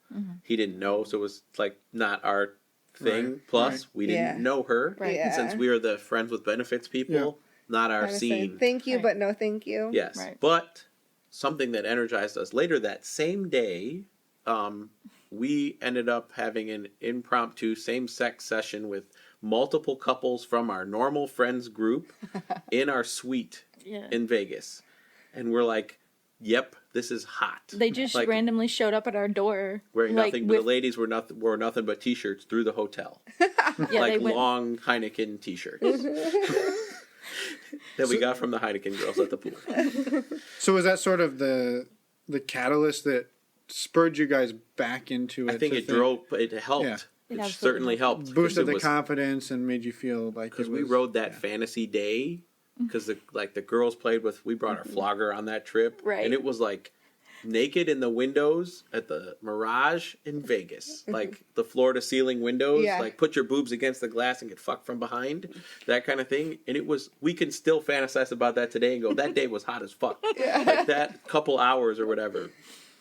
[SPEAKER 1] He didn't know, so it was like not our thing.
[SPEAKER 3] Right.
[SPEAKER 1] Plus, we didn't know her,
[SPEAKER 4] Right.
[SPEAKER 2] Yeah.
[SPEAKER 1] since we are the friends with benefits people, not our
[SPEAKER 2] kinda say,
[SPEAKER 1] scene.
[SPEAKER 2] thank you,
[SPEAKER 4] Right.
[SPEAKER 2] but no thank you.
[SPEAKER 1] Yes,
[SPEAKER 4] Right.
[SPEAKER 1] but something that energized us later that same day, we ended up having an impromptu same-sex session with multiple couples from our normal friends group in our suite in Vegas. And we're like, yep, this is hot.
[SPEAKER 4] They just
[SPEAKER 1] like,
[SPEAKER 4] randomly showed up at our door.
[SPEAKER 1] wearing
[SPEAKER 4] like,
[SPEAKER 1] nothing, but the ladies wore nothing but t-shirts through the hotel.
[SPEAKER 4] yeah,
[SPEAKER 1] like
[SPEAKER 4] they went,
[SPEAKER 1] long Heineken t-shirts. that we got from the Heineken girls at the pool.
[SPEAKER 3] So was that sort of the catalyst that spurred you guys back into it?
[SPEAKER 1] I think it helped.
[SPEAKER 3] Yeah.
[SPEAKER 1] It
[SPEAKER 4] It
[SPEAKER 1] certainly helped.
[SPEAKER 3] boosted the
[SPEAKER 1] because
[SPEAKER 3] confidence and made you feel like
[SPEAKER 1] because
[SPEAKER 3] it
[SPEAKER 1] we
[SPEAKER 3] was-
[SPEAKER 1] rode that fantasy day because the girls played with. We brought our flogger on that trip,
[SPEAKER 4] Right.
[SPEAKER 1] And it was like naked in the windows at the Mirage in Vegas, like the floor to ceiling windows.
[SPEAKER 2] Yeah.
[SPEAKER 1] Like put your boobs against the glass and get fucked from behind, that kind of thing. And it was. We can still fantasize about that today and go, that day was hot as fuck. Like that couple hours or whatever.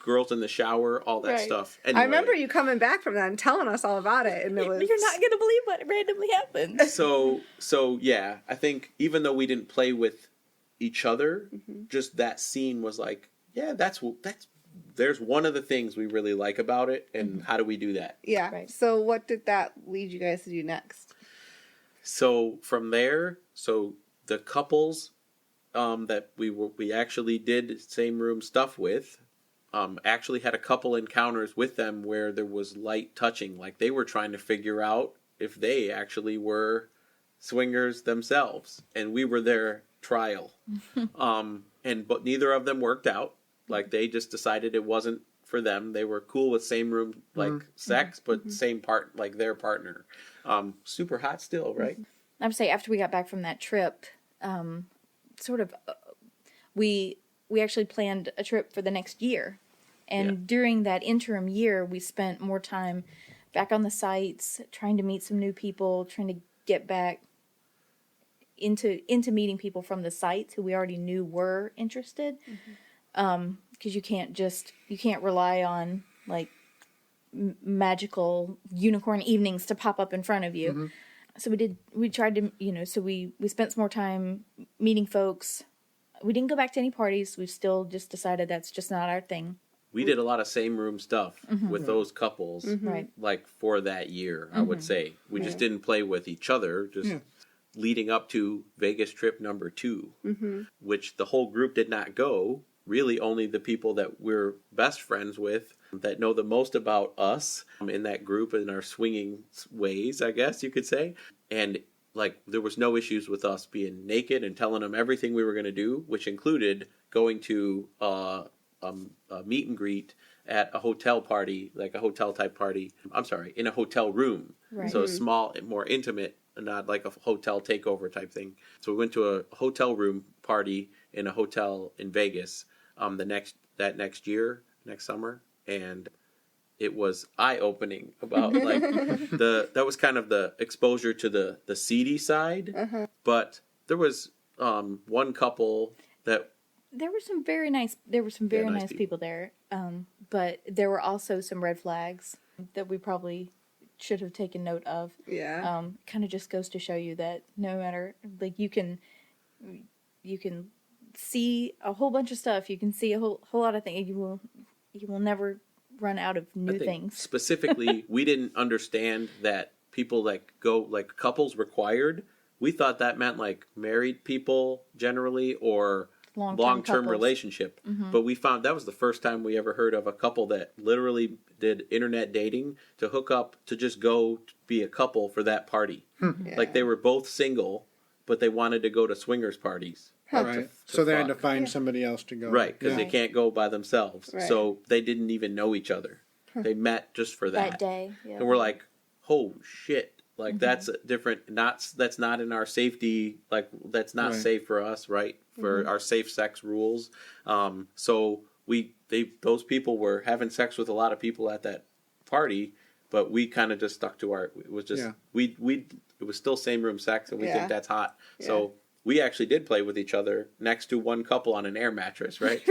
[SPEAKER 1] Girls in the shower, all that
[SPEAKER 4] Right.
[SPEAKER 1] stuff. Anyway,
[SPEAKER 2] I remember you coming back from that and telling us all about it, and it was
[SPEAKER 4] You're not gonna believe what randomly happened.
[SPEAKER 1] So yeah, I think even though we didn't play with each other, just that scene was like, yeah, that's there's one of the things we really like about it, and how do we do that?
[SPEAKER 2] Yeah.
[SPEAKER 4] Right.
[SPEAKER 2] So what did that lead you guys to do next?
[SPEAKER 1] So from there, the couples that we actually did same room stuff with actually had a couple encounters with them where there was light touching, like they were trying to figure out if they actually were swingers themselves, and we were their trial. But neither of them worked out. Like they just decided it wasn't for them. They were cool with same room sex, but same part, like their partner. Super hot still, right?
[SPEAKER 4] I would say after we got back from that trip, we actually planned a trip for the next year. And during that interim year, we spent more time back on the sites, trying to meet some new people, trying to get back into meeting people from the sites who we already knew were interested. Because you can't rely on like magical unicorn evenings to pop up in front of you. So we tried to, so we spent some more time meeting folks. We didn't go back to any parties. We still just decided that's just not our thing.
[SPEAKER 1] We did a lot of same room stuff with those couples,
[SPEAKER 4] Right?
[SPEAKER 1] like for that year, I would say. We just didn't play with each other, just leading up to Vegas trip number 2, which the whole group did not go. Really only the people that we're best friends with, that know the most about us in that group, in our swinging ways, I guess you could say. And like there was no issues with us being naked and telling them everything we were going to do, which included going to a meet and greet at a hotel party, like a hotel type party. I'm sorry, in a hotel room.
[SPEAKER 4] Right.
[SPEAKER 1] So small and more intimate, not like a hotel takeover type thing. So we went to a hotel room party in a hotel in Vegas next summer, and it was eye-opening about like that was kind of the exposure to the seedy side. But there was one couple that
[SPEAKER 4] there were some very nice people there, but there were also some red flags that we probably should have taken note of. Kind of just goes to show you that no matter, like, you can see a whole bunch of stuff, you can see a whole lot of things, you will never run out of new things.
[SPEAKER 1] Specifically, we didn't understand that people like go like couples required. We thought that meant like married people generally, or long-term relationship. But we found that was the first time we ever heard of a couple that literally did internet dating to hook up, to just go be a couple for that party. Like they were both single, but they wanted to go to swingers parties.
[SPEAKER 3] Right. So they had to find somebody else to go.
[SPEAKER 1] Right, because they can't go by themselves.
[SPEAKER 2] Right.
[SPEAKER 1] So they didn't even know each other. They met just for that
[SPEAKER 4] day.
[SPEAKER 1] And we're like, oh shit. Like that's a different, that's not in our safety, like that's not safe for us, right? For our safe sex rules. So those people were having sex with a lot of people at that party, but we kind of just stuck to it was just, it was still same room sex, and we think that's hot. So we actually did play with each other next to one couple on an air mattress, right?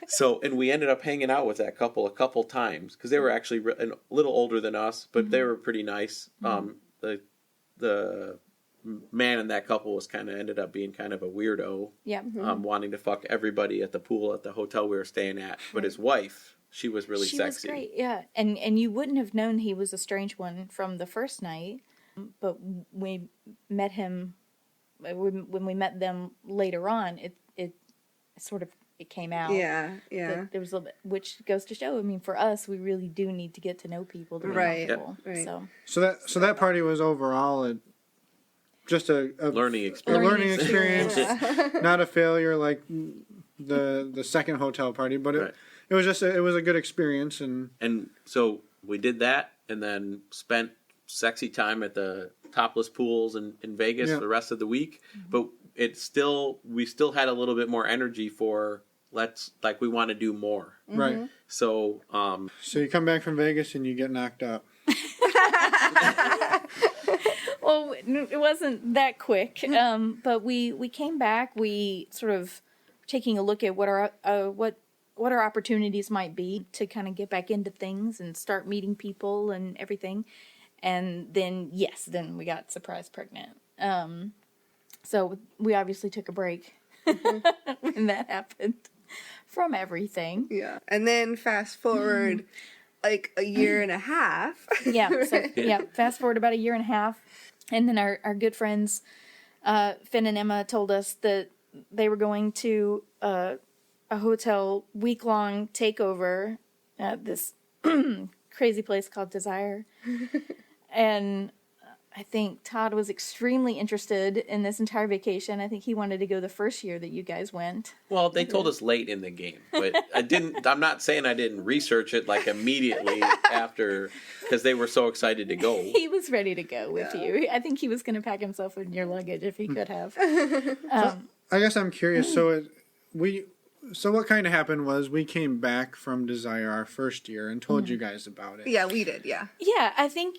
[SPEAKER 1] So, and we ended up hanging out with that couple a couple times, because they were actually a little older than us, but they were pretty nice. The man in that couple ended up being kind of a weirdo, wanting to fuck everybody at the pool at the hotel we were staying at. But his wife, she was really sexy.
[SPEAKER 4] She was great, yeah. And you wouldn't have known he was a strange one from the first night, but we met him. When we met them later on, it sort of came out.
[SPEAKER 2] Yeah.
[SPEAKER 4] There was a little bit, which goes to show. I mean, for us, we really do need to get to know people. To be comfortable.
[SPEAKER 2] Right.
[SPEAKER 3] So that party was overall just a
[SPEAKER 1] learning experience.
[SPEAKER 3] Not a failure like the second hotel party, but it was a good experience. And
[SPEAKER 1] so we did that, and then spent sexy time at the topless pools in Vegas for the rest of the week. But we still had a little bit more energy for we want to do more.
[SPEAKER 3] Right.
[SPEAKER 1] So
[SPEAKER 3] so you come back from Vegas and you get knocked up.
[SPEAKER 4] Well, it wasn't that quick. But we came back. We sort of taking a look at what our opportunities might be to kind of get back into things and start meeting people and everything. And then, then we got surprise pregnant. So we obviously took a break when that happened from everything.
[SPEAKER 2] Yeah. And then fast forward like a year and a half.
[SPEAKER 4] Fast forward about a year and a half. And then our good friends, Finn and Emma, told us that they were going to a hotel week-long takeover at this crazy place called Desire. And I think Todd was extremely interested in this entire vacation. I think he wanted to go the first year that you guys went.
[SPEAKER 1] Well, they told us late in the game, but I'm not saying I didn't research it like immediately after, because they were so excited to go.
[SPEAKER 4] He was ready to go with you. I think he was going to pack himself in your luggage if he could have.
[SPEAKER 3] I guess I'm curious. So what kind of happened was we came back from Desire our first year and told you guys about it.
[SPEAKER 2] Yeah, we did. Yeah.
[SPEAKER 4] Yeah, I think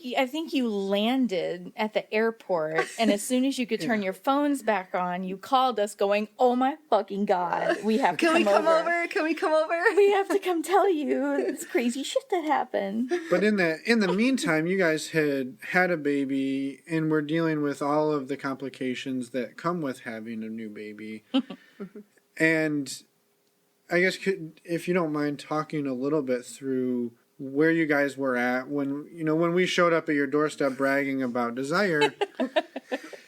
[SPEAKER 4] you landed at the airport, and as soon as you could turn your phones back on, you called us, going, "Oh my fucking god, we have to
[SPEAKER 2] Can we come over? Can we come over?
[SPEAKER 4] We have to come tell you this crazy shit that happened."
[SPEAKER 3] But in the meantime, you guys had a baby and were dealing with all of the complications that come with having a new baby. And I guess if you don't mind talking a little bit through where you guys were at when we showed up at your doorstep bragging about Desire.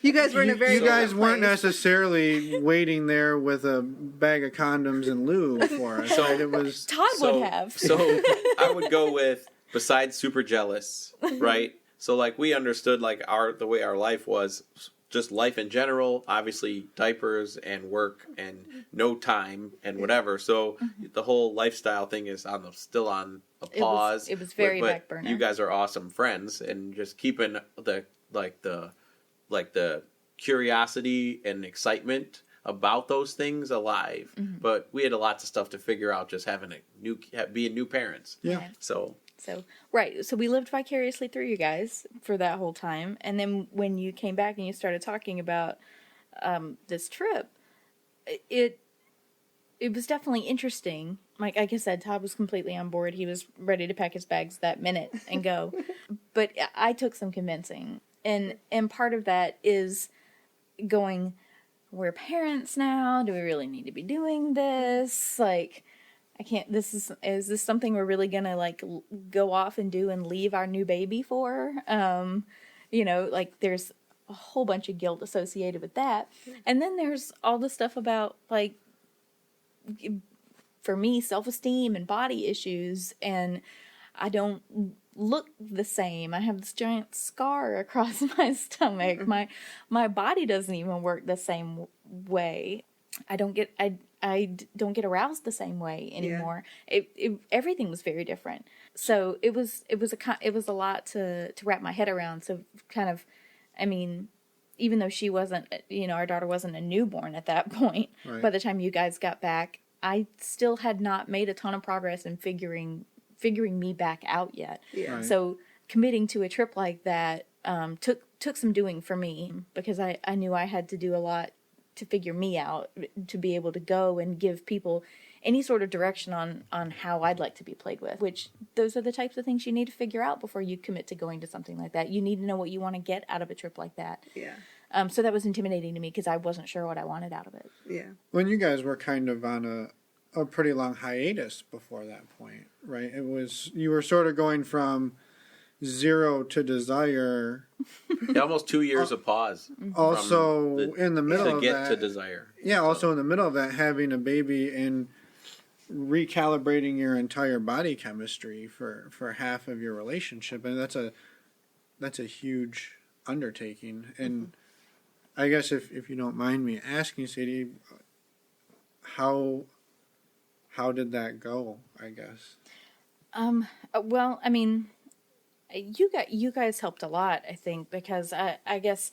[SPEAKER 2] You guys were in a very
[SPEAKER 3] You guys weren't
[SPEAKER 2] place.
[SPEAKER 3] necessarily waiting there with a bag of condoms and lube for us.
[SPEAKER 1] So
[SPEAKER 3] right? It was
[SPEAKER 4] Todd would have.
[SPEAKER 1] So I would go with, besides super jealous, right? So like we understood like the way our life was, just life in general, obviously diapers and work and no time and whatever. So the whole lifestyle thing is still on a pause.
[SPEAKER 4] It was very
[SPEAKER 1] but
[SPEAKER 4] back burner.
[SPEAKER 1] You guys are awesome friends, and just keeping the curiosity and excitement about those things alive. But we had lots of stuff to figure out just being new parents.
[SPEAKER 3] yeah.
[SPEAKER 4] So we lived vicariously through you guys for that whole time. And then when you came back and you started talking about this trip, it was definitely interesting. Like I said, Todd was completely on board. He was ready to pack his bags that minute and go. But I took some convincing. And part of that is going, we're parents now. Do we really need to be doing this? Like, I can't, is this something we're really going to like go off and do and leave our new baby for? Like there's a whole bunch of guilt associated with that. And then there's all the stuff about like, for me, self-esteem and body issues, and I don't look the same. I have this giant scar across my stomach. My body doesn't even work the same way. I don't get aroused the same way anymore. Yeah. Everything was very different. So it was a lot to wrap my head around. So kind of, I mean, even though she wasn't, our daughter wasn't a newborn at that point, right. By the time you guys got back, I still had not made a ton of progress in figuring me back out yet. Yeah. Right. So committing to a trip like that took some doing for me, because I knew I had to do a lot to figure me out, to be able to go and give people any sort of direction on how I'd like to be played with, which those are the types of things you need to figure out before you commit to going to something like that. You need to know what you want to get out of a trip like that. Yeah. So that was intimidating to me because I wasn't sure what I wanted out of it. Yeah.
[SPEAKER 3] When you guys were kind of on a pretty long hiatus before that point, right? You were sort of going from 0 to Desire.
[SPEAKER 1] Yeah, almost 2 years of pause.
[SPEAKER 3] Also, in the middle of that, to get
[SPEAKER 1] to Desire.
[SPEAKER 3] Yeah, also in the middle of that, having a baby and recalibrating your entire body chemistry for half of your relationship, and that's a huge undertaking. And I guess if you don't mind me asking, Sadie, how did that go, I guess?
[SPEAKER 4] Well, I mean, you guys helped a lot, I think, because I guess,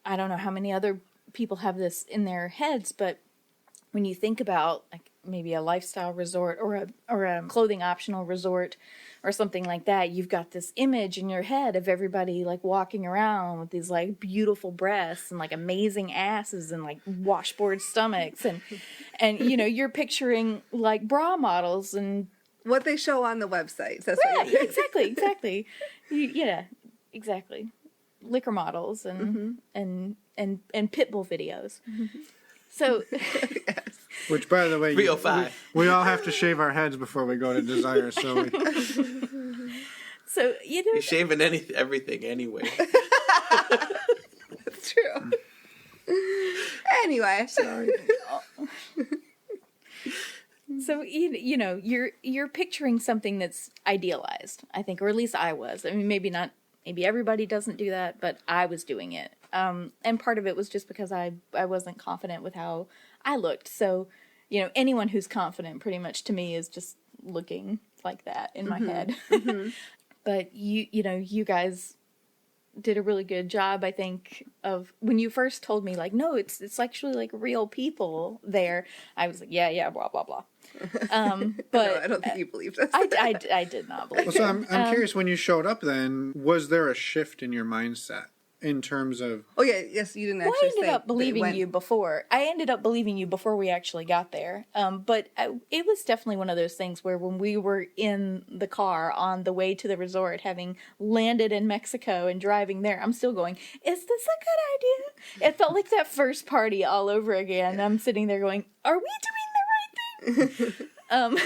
[SPEAKER 4] I don't know how many other people have this in their heads, but when you think about like maybe a lifestyle resort or a clothing optional resort or something like that, you've got this image in your head of everybody like walking around with these like beautiful breasts and like amazing asses and like washboard stomachs and you're picturing like bra models and
[SPEAKER 2] what they show on the website. That's
[SPEAKER 4] right, exactly. Yeah, exactly. Liquor models and Pitbull videos. Mm-hmm. So,
[SPEAKER 2] yes.
[SPEAKER 3] Which, by the way,
[SPEAKER 1] 305.
[SPEAKER 3] We all have to shave our heads before we go to Desire. So
[SPEAKER 1] you're shaving everything anyway.
[SPEAKER 2] That's true. Anyway.
[SPEAKER 3] Sorry.
[SPEAKER 4] So you know, you're picturing something that's idealized, I think, or at least I was. I mean, maybe everybody doesn't do that, but I was doing it. And part of it was just because I wasn't confident with how I looked. So, you know, anyone who's confident pretty much to me is just looking like that in my head. But you know, you guys did a really good job, I think, of when you first told me, like, no, it's actually like real people there. I was like, yeah, blah blah blah. But
[SPEAKER 2] No, I don't think you believed us.
[SPEAKER 4] I did not believe
[SPEAKER 3] Well, so
[SPEAKER 4] it.
[SPEAKER 3] I'm curious, when you showed up then, was there a shift in your mindset in terms of...
[SPEAKER 2] Oh, yeah, yes, you didn't
[SPEAKER 4] Well,
[SPEAKER 2] actually
[SPEAKER 4] I ended
[SPEAKER 2] say
[SPEAKER 4] up believing you before. I ended up believing you before we actually got there. But it was definitely one of those things where when we were in the car on the way to the resort, having landed in Mexico and driving there, I'm still going, is this a good idea? It felt like that first party all over again. I'm sitting there going, are we doing the right thing?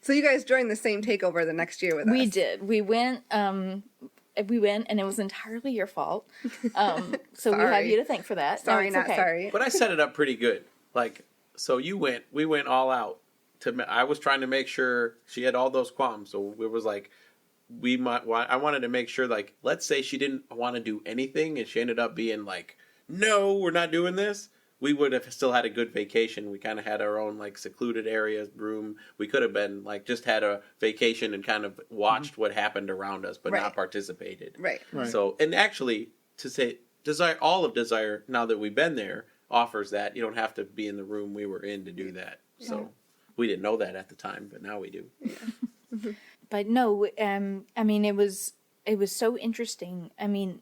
[SPEAKER 2] So you guys joined the same takeover the next year with us.
[SPEAKER 4] We did. We went and it was entirely your fault. So we have you to thank for that.
[SPEAKER 2] Sorry,
[SPEAKER 4] no, it's
[SPEAKER 2] not
[SPEAKER 4] okay.
[SPEAKER 2] sorry.
[SPEAKER 1] But I set it up pretty good. Like, so we went all out. I was trying to make sure she had all those qualms. So it was like, I wanted to make sure, like, let's say she didn't want to do anything and she ended up being like, no, we're not doing this. We would have still had a good vacation. We kind of had our own, like, secluded area, room. We could have been, like, just had a vacation and kind of watched what happened around us, but not participated.
[SPEAKER 2] Right.
[SPEAKER 1] So, and actually, to say, all of Desire, now that we've been there, offers that. You don't have to be in the room we were in to do that. Yeah. So, we didn't know that at the time, but now we do.
[SPEAKER 2] Yeah.
[SPEAKER 4] But no, I mean, it was so interesting. I mean,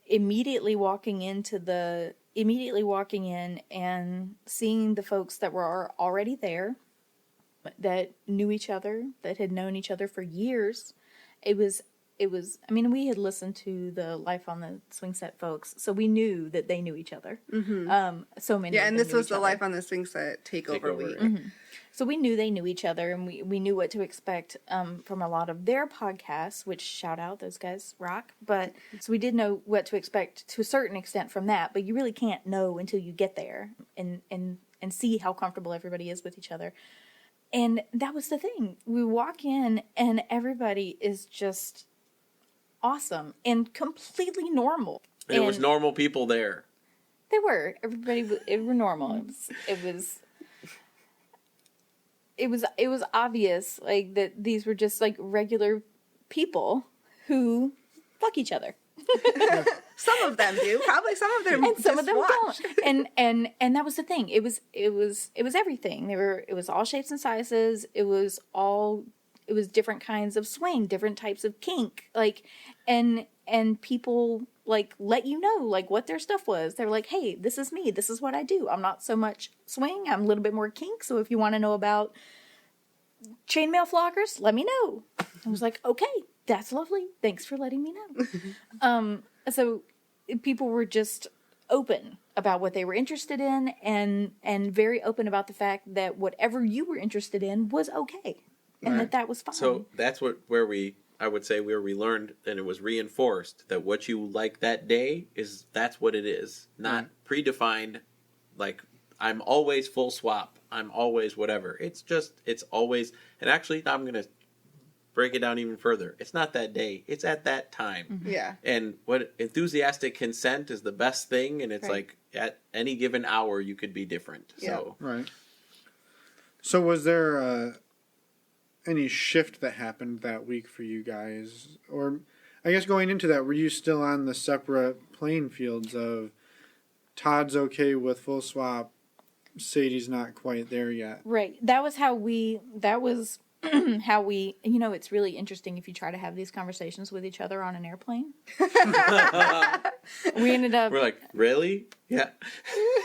[SPEAKER 4] immediately walking in and seeing the folks that were already there, that knew each other, that had known each other for years. It was, I mean, we had listened to the Life on the Swing Set folks, so we knew that they knew each other. So many.
[SPEAKER 2] Yeah, and this was the
[SPEAKER 4] other.
[SPEAKER 2] Life on the Swing Set takeover week.
[SPEAKER 4] So we knew they knew each other, and we knew what to expect from a lot of their podcasts, which, shout out, those guys rock. But so we did know what to expect to a certain extent from that, but you really can't know until you get there and see how comfortable everybody is with each other. And that was the thing. We walk in, and everybody is just awesome and completely normal.
[SPEAKER 1] There was normal people there.
[SPEAKER 4] They were. Everybody were normal. It was obvious, like, that these were just, like, regular people who fuck each other.
[SPEAKER 2] Some of them do. Probably some of them.
[SPEAKER 4] And some of them
[SPEAKER 2] watch.
[SPEAKER 4] don't. And that was the thing. It was everything. It was all shapes and sizes. It was different kinds of swing, different types of kink. Like, and people, like, let you know, like, what their stuff was. They're like, hey, this is me. This is what I do. I'm not so much swing. I'm a little bit more kink. So if you want to know about chainmail floggers, let me know. I was like, okay, that's lovely. Thanks for letting me know. So people were just open about what they were interested in, and very open about the fact that whatever you were interested in was okay, and that was fine.
[SPEAKER 1] So that's where we learned, and it was reinforced, that what you like that day that's what it is, not predefined. Like, I'm always full swap, I'm always whatever. It's always. And actually, I'm gonna break it down even further. It's not that day, it's at that time.
[SPEAKER 2] Yeah.
[SPEAKER 1] And what enthusiastic consent is the best thing, and it's like at any given hour you could be different. So
[SPEAKER 3] So was there any shift that happened that week for you guys? Or I guess going into that, were you still on the separate playing fields of Todd's okay with full swap, Sadie's not quite there yet?
[SPEAKER 4] Right. That was how we, you know, it's really interesting if you try to have these conversations with each other on an airplane. We ended up...
[SPEAKER 1] We're like, really? Yeah.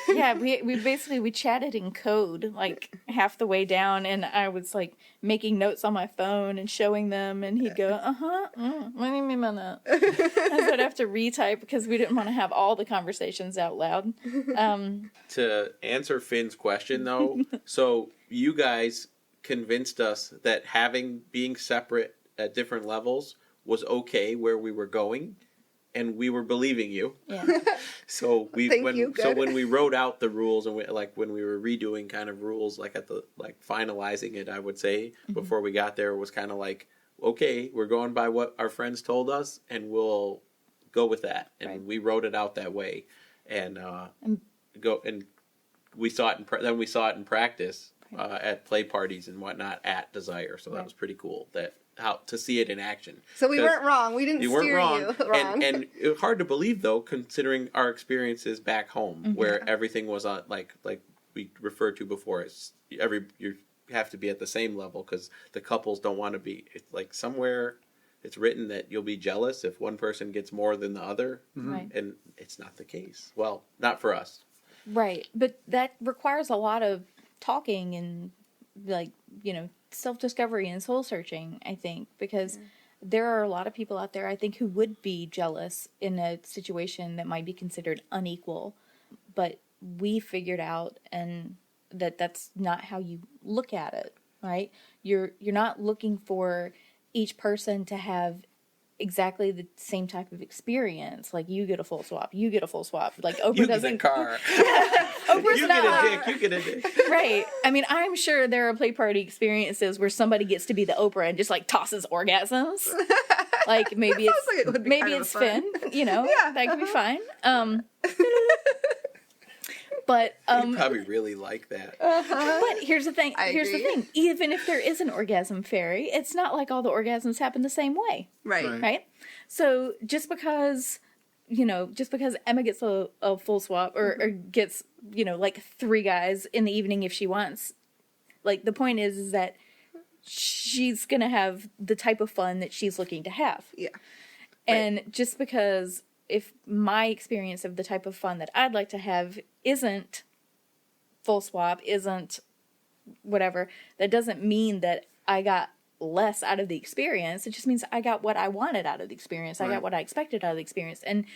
[SPEAKER 4] Yeah, we chatted in code, like, half the way down, and I was, like, making notes on my phone and showing them, and he'd go, what do you mean by that? I would have to retype because we didn't want to have all the conversations out loud.
[SPEAKER 1] To answer Finn's question, though, so you guys convinced us that being separate at different levels was okay where we were going, and we were believing you.
[SPEAKER 4] Yeah.
[SPEAKER 1] So
[SPEAKER 2] Thank you. Good.
[SPEAKER 1] when we wrote out the rules and when we were redoing kind of rules, like at the finalizing it, I would say before we got there, it was kind of like, okay, we're going by what our friends told us, and we'll go with that. And we wrote it out that way, and we saw it then we saw it in practice at play parties and whatnot at Desire. So that was pretty cool. How to see it in action.
[SPEAKER 2] So we weren't wrong. We didn't steer you wrong.
[SPEAKER 1] And it was hard to believe though, considering our experiences back home, where everything was on like we referred to before. You have to be at the same level because the couples don't want to be. It's like somewhere it's written that you'll be jealous if one person gets more than the other, and it's not the case. Well, not for us.
[SPEAKER 4] Right, but that requires a lot of talking and self-discovery and soul searching, I think, because there are a lot of people out there, I think, who would be jealous in a situation that might be considered unequal, but we figured out and that's not how you look at it, right? You're not looking for each person to have exactly the same type of experience. Like, you get a full swap, you get a full swap. Like, Oprah
[SPEAKER 1] you
[SPEAKER 4] doesn't.
[SPEAKER 1] Get a car.
[SPEAKER 4] Oprah's
[SPEAKER 1] you
[SPEAKER 4] not.
[SPEAKER 1] Get a dick. You get a dick.
[SPEAKER 4] Right. I mean, I'm sure there are play party experiences where somebody gets to be the Oprah and just like tosses orgasms. Like maybe it's Finn.
[SPEAKER 2] Yeah.
[SPEAKER 4] That could be fine. But
[SPEAKER 1] you probably really like that.
[SPEAKER 4] But here's the thing.
[SPEAKER 2] Here's
[SPEAKER 4] the thing. Even if there is an orgasm fairy, it's not like all the orgasms happen the same way.
[SPEAKER 2] Right.
[SPEAKER 4] So just because Emma gets a full swap or gets, like 3 guys in the evening if she wants, like the point is that she's going to have the type of fun that she's looking to have.
[SPEAKER 2] Yeah.
[SPEAKER 4] And just because if my experience of the type of fun that I'd like to have isn't full swap, isn't whatever, that doesn't mean that I got less out of the experience. It just means I got what I wanted out of the experience. I got what I expected out of the experience. And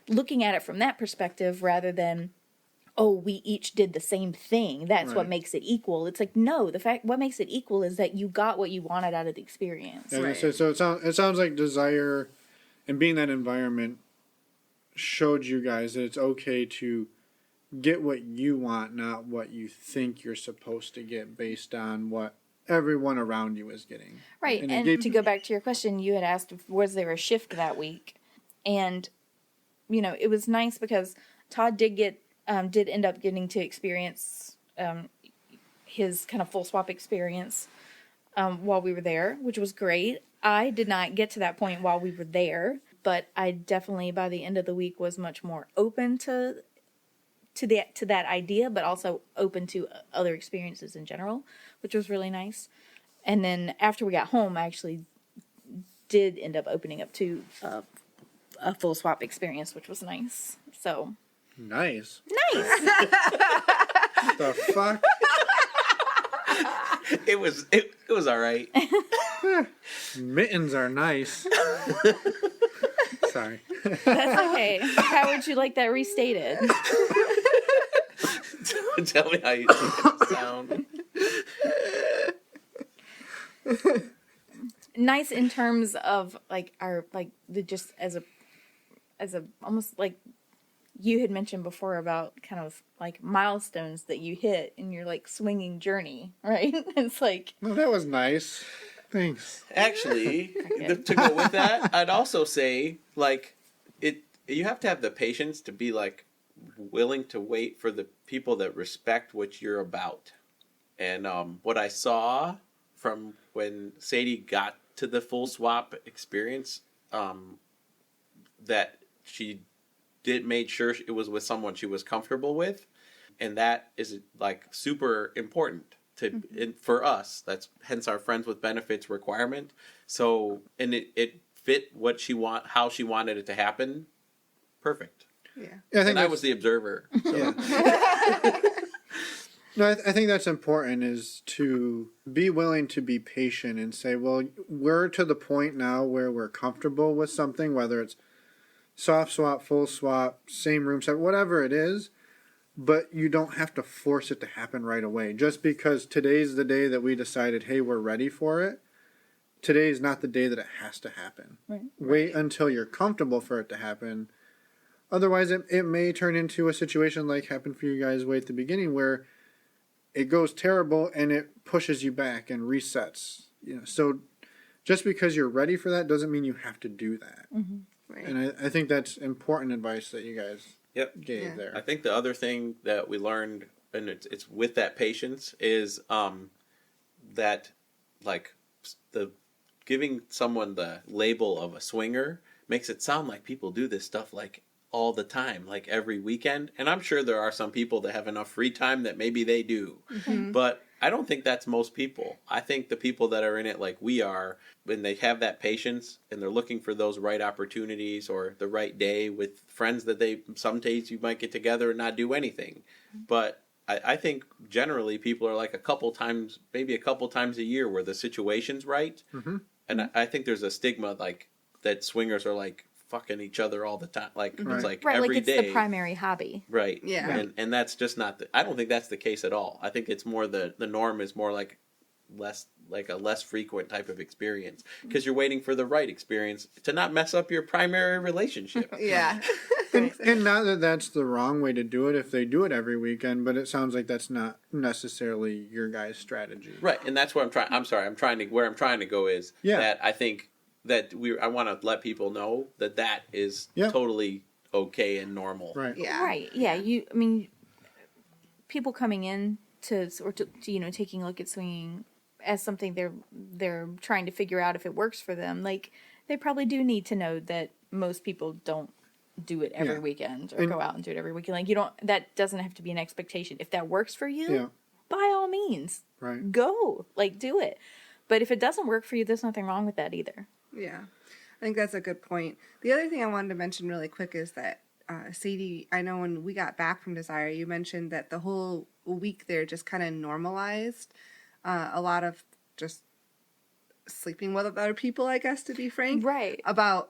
[SPEAKER 4] looking at it from that perspective rather than, oh, we each did the same thing, that's what makes it equal. It's like, no, what makes it equal is that you got what you wanted out of the experience.
[SPEAKER 3] Yeah, so it sounds like Desire and being that environment showed you guys that it's okay to get what you want, not what you think you're supposed to get based on what everyone around you is getting.
[SPEAKER 4] Right, and to go back to your question, you had asked, was there a shift that week? And, it was nice because Todd did end up getting to experience his kind of full swap experience while we were there, which was great. I did not get to that point while we were there, but I definitely, by the end of the week, was much more open to that idea, but also open to other experiences in general, which was really nice. And then after we got home, I actually did end up opening up to a full swap experience, which was nice. So
[SPEAKER 3] nice.
[SPEAKER 1] The fuck? It was all right.
[SPEAKER 3] Mittens are nice. Sorry.
[SPEAKER 4] That's okay. How would you like that restated?
[SPEAKER 1] Tell me how you think it sound.
[SPEAKER 4] Nice in terms of just as a almost like you had mentioned before about kind of like milestones that you hit in your like swinging journey, right? It's like,
[SPEAKER 3] well, that was nice. Thanks.
[SPEAKER 1] Actually, to go with that, I'd also say like you have to have the patience to be like willing to wait for the people that respect what you're about. And what I saw from when Sadie got to the full swap experience, that she made sure it was with someone she was comfortable with, and that is like super important for us. That's hence our friends with benefits requirement. So, and it fit how she wanted it to happen. Perfect.
[SPEAKER 3] Yeah,
[SPEAKER 1] I was the observer. So.
[SPEAKER 3] Yeah. No, I think that's important, is to be willing to be patient and say, well, we're to the point now where we're comfortable with something, whether it's soft swap, full swap, same room set, whatever it is, but you don't have to force it to happen right away. Just because today's the day that we decided, hey, we're ready for it, today is not the day that it has to happen.
[SPEAKER 4] Right.
[SPEAKER 3] Wait until you're comfortable for it to happen. Otherwise, it may turn into a situation like happened for you guys way at the beginning, where it goes terrible and it pushes you back and resets. So just because you're ready for that doesn't mean you have to do that.
[SPEAKER 4] Mm-hmm.
[SPEAKER 2] Right.
[SPEAKER 3] And I think that's important advice that you guys gave there.
[SPEAKER 1] I think the other thing that we learned, and it's with that patience, is that like the giving someone the label of a swinger makes it sound like people do this stuff like all the time, like every weekend. And I'm sure there are some people that have enough free time that maybe they do.
[SPEAKER 2] Mm-hmm.
[SPEAKER 1] But I don't think that's most people. I think the people that are in it like we are, when they have that patience and they're looking for those right opportunities or the right day with friends that some days you might get together and not do anything. But I think generally people are like maybe a couple times a year where the situation's right.
[SPEAKER 3] Mm-hmm.
[SPEAKER 1] And I think there's a stigma like that swingers are like fucking each other all the time. Like it's like
[SPEAKER 4] Right,
[SPEAKER 1] every
[SPEAKER 4] like it's
[SPEAKER 1] day.
[SPEAKER 4] the primary hobby.
[SPEAKER 1] Right.
[SPEAKER 2] Yeah.
[SPEAKER 1] And that's just not I don't think that's the case at all. I think it's more the norm is more like a less frequent type of experience because you're waiting for the right experience to not mess up your primary relationship.
[SPEAKER 2] Yeah.
[SPEAKER 3] And not that that's the wrong way to do it if they do it every weekend, but it sounds like that's not necessarily your guys' strategy.
[SPEAKER 1] Right. And that's what I'm trying to go is that I think that I want to let people know that is totally okay and normal.
[SPEAKER 3] Right.
[SPEAKER 2] Yeah.
[SPEAKER 4] Right. Yeah. People coming in to taking a look at swinging as something they're trying to figure out if it works for them. Like they probably do need to know that most people don't do it every weekend or go out and do it every weekend. Like that doesn't have to be an expectation. If that works for you, by all means, go, like do it. But if it doesn't work for you, there's nothing wrong with that either.
[SPEAKER 2] Yeah, I think that's a good point. The other thing I wanted to mention really quick is that, Sadie, I know when we got back from Desire, you mentioned that the whole week there just kind of normalized a lot of just sleeping with other people, I guess, to be frank.
[SPEAKER 4] Right.
[SPEAKER 2] About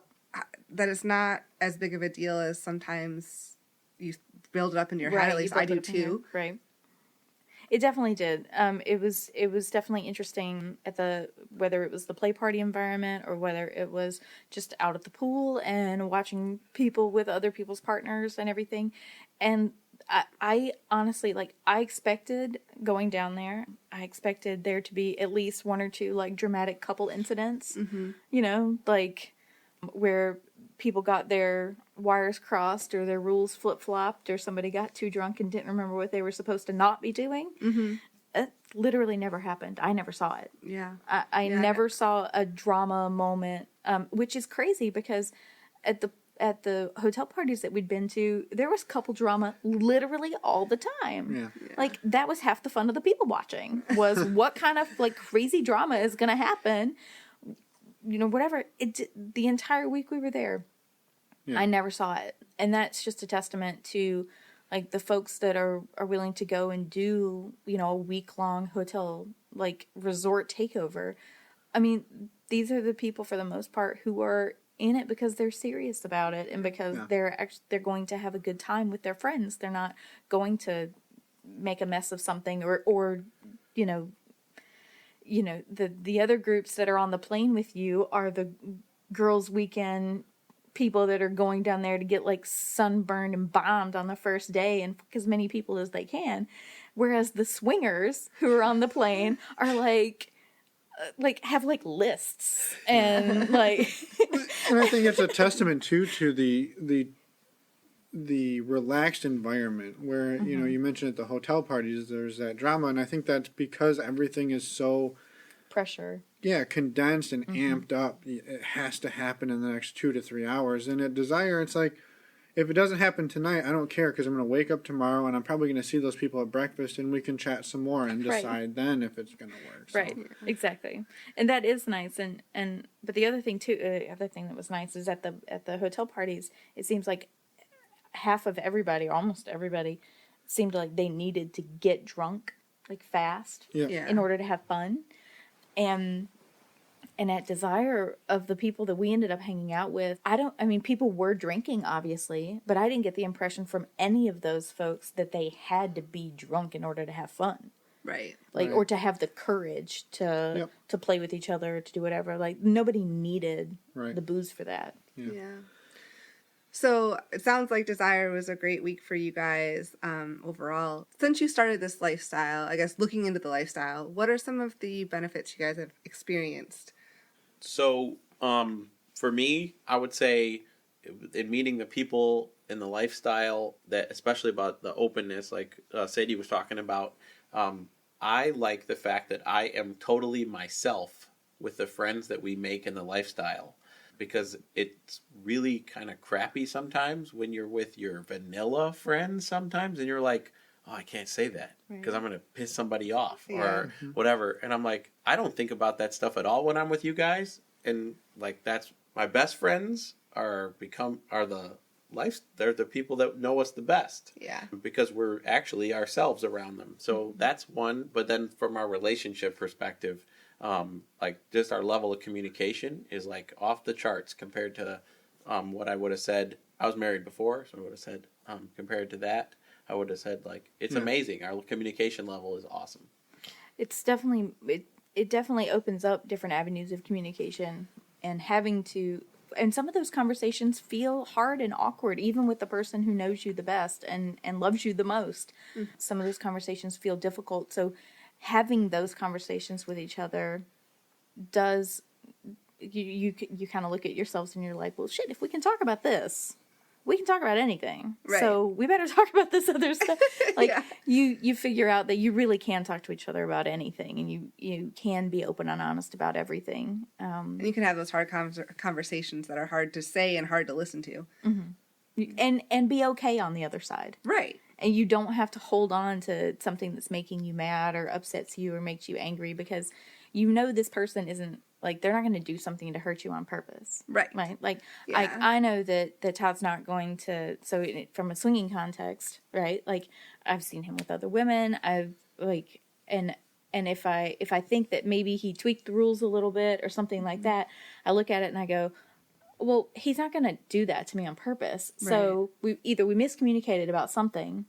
[SPEAKER 2] that it's not as big of a deal as sometimes you build it up in your head, at least I do too.
[SPEAKER 4] Right. It definitely did. It was definitely interesting whether it was the play party environment or whether it was just out at the pool and watching people with other people's partners and everything. And I honestly, I expected going down there, I expected there to be at least one or two dramatic couple incidents, where people got their wires crossed or their rules flip-flopped or somebody got too drunk and didn't remember what they were supposed to not be doing. Mm-hmm. It literally never happened. I never saw it.
[SPEAKER 2] Yeah.
[SPEAKER 4] I never saw a drama moment, which is crazy because at the hotel parties that we'd been to, there was couple drama literally all the time. Yeah. That was half the fun of the people watching was what kind of crazy drama is going to happen. Whatever. The entire week we were there, I never saw it. And that's just a testament to, the folks that are willing to go and do, a week-long hotel, resort takeover. I mean, these are the people, for the most part, who are in it because they're serious about it and because they're going to have a good time with their friends. They're not going to make a mess of something or the other groups that are on the plane with you are the girls' weekend people that are going down there to get sunburned and bombed on the first day and fuck as many people as they can. Whereas the swingers who are on the plane are have lists and
[SPEAKER 3] And I think it's a testament too to the relaxed environment where you mentioned at the hotel parties there's that drama, and I think that's because everything is so
[SPEAKER 4] pressure.
[SPEAKER 3] Yeah, condensed and amped up. It has to happen in the next 2 to 3 hours. And at Desire, it's like, if it doesn't happen tonight, I don't care because I'm going to wake up tomorrow and I'm probably going to see those people at breakfast and we can chat some more and decide then if it's going to work. So.
[SPEAKER 4] Right, exactly. And that is nice. But the other thing too, that was nice is at the hotel parties, it seems like half of everybody, almost everybody, seemed like they needed to get drunk fast in order to have fun. And at Desire, of the people that we ended up hanging out with, people were drinking, obviously, but I didn't get the impression from any of those folks that they had to be drunk in order to have fun.
[SPEAKER 2] Right.
[SPEAKER 4] Like,
[SPEAKER 3] Right.
[SPEAKER 4] or to have the courage to play with each other, to do whatever. Like, nobody needed
[SPEAKER 3] Right.
[SPEAKER 4] the booze for that.
[SPEAKER 2] Yeah. So it sounds like Desire was a great week for you guys overall. Since you started this lifestyle, I guess looking into the lifestyle, what are some of the benefits you guys have experienced?
[SPEAKER 1] So, for me, I would say in meeting the people in the lifestyle, that especially about the openness, like Sadie was talking about, I like the fact that I am totally myself with the friends that we make in the lifestyle, because it's really kind of crappy sometimes when you're with your vanilla friends sometimes, and you're like, oh, I can't say that because I'm going to piss somebody off or whatever. And I'm like, I don't think about that stuff at all when I'm with you guys. And like, that's my best friends they're the people that know us the best.
[SPEAKER 2] Yeah.
[SPEAKER 1] Because we're actually ourselves around them. So that's one. But then from our relationship perspective, like just our level of communication is like off the charts compared to what I would have said. I was married before, so I would have said compared to that, I would have said like it's amazing. Our communication level is awesome.
[SPEAKER 4] It's definitely it definitely opens up different avenues of communication, and some of those conversations feel hard and awkward, even with the person who knows you the best and loves you the most. Some of those conversations feel difficult. So having those conversations with each other does, you kind of look at yourselves and you're like, well, shit, if we can talk about this, we can talk about anything.
[SPEAKER 2] Right.
[SPEAKER 4] So we better talk about this other stuff. Like you figure out that you really can talk to each other about anything, and you can be open and honest about everything.
[SPEAKER 2] And you can have those hard conversations that are hard to say and hard to listen to.
[SPEAKER 4] And be okay on the other side.
[SPEAKER 2] Right.
[SPEAKER 4] And you don't have to hold on to something that's making you mad or upsets you or makes you angry, because you know this person isn't, like, they're not going to do something to hurt you on purpose.
[SPEAKER 2] Right.
[SPEAKER 4] Like, I know that Todd's not going to, from a swinging context, right? Like, I've seen him with other women. And if I think that maybe he tweaked the rules a little bit or something like that, I look at it and I go, well, he's not going to do that to me on purpose.
[SPEAKER 2] Right.
[SPEAKER 4] So we miscommunicated about something,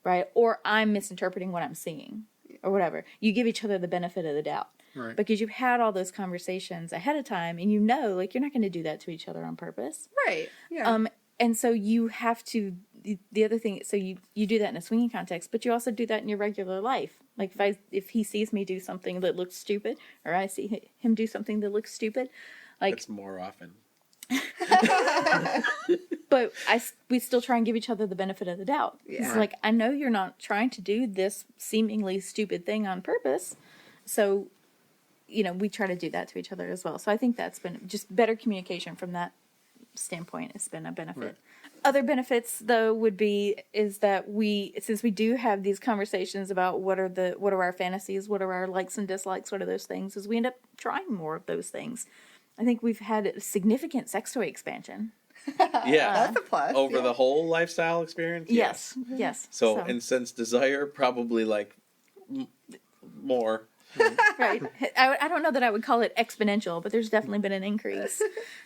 [SPEAKER 4] right? Or I'm misinterpreting what I'm seeing or whatever. You give each other the benefit of the doubt.
[SPEAKER 3] Right.
[SPEAKER 4] Because you've had all those conversations ahead of time, and you know, like, you're not going to do that to each other on purpose.
[SPEAKER 2] Right. Yeah.
[SPEAKER 4] And so you have to, the other thing, so you do that in a swinging context, but you also do that in your regular life. Like, if he sees me do something that looks stupid, or I see him do something that looks stupid, like,
[SPEAKER 1] It's more often.
[SPEAKER 4] but we still try and give each other the benefit of the doubt.
[SPEAKER 2] Yeah.
[SPEAKER 4] It's like, I know you're not trying to do this seemingly stupid thing on purpose, so, you know, we try to do that to each other as well. So I think that's been just better communication from that standpoint. Has been a benefit.
[SPEAKER 3] Right.
[SPEAKER 4] Other benefits, though, is that since we do have these conversations about what are our fantasies, what are our likes and dislikes, what are those things, is we end up trying more of those things. I think we've had a significant sex toy expansion.
[SPEAKER 1] Yeah.
[SPEAKER 2] That's a plus.
[SPEAKER 1] Over the whole lifestyle experience?
[SPEAKER 4] Yes.
[SPEAKER 1] So, and since Desire, probably like more.
[SPEAKER 4] Right. I don't know that I would call it exponential, but there's definitely been an increase.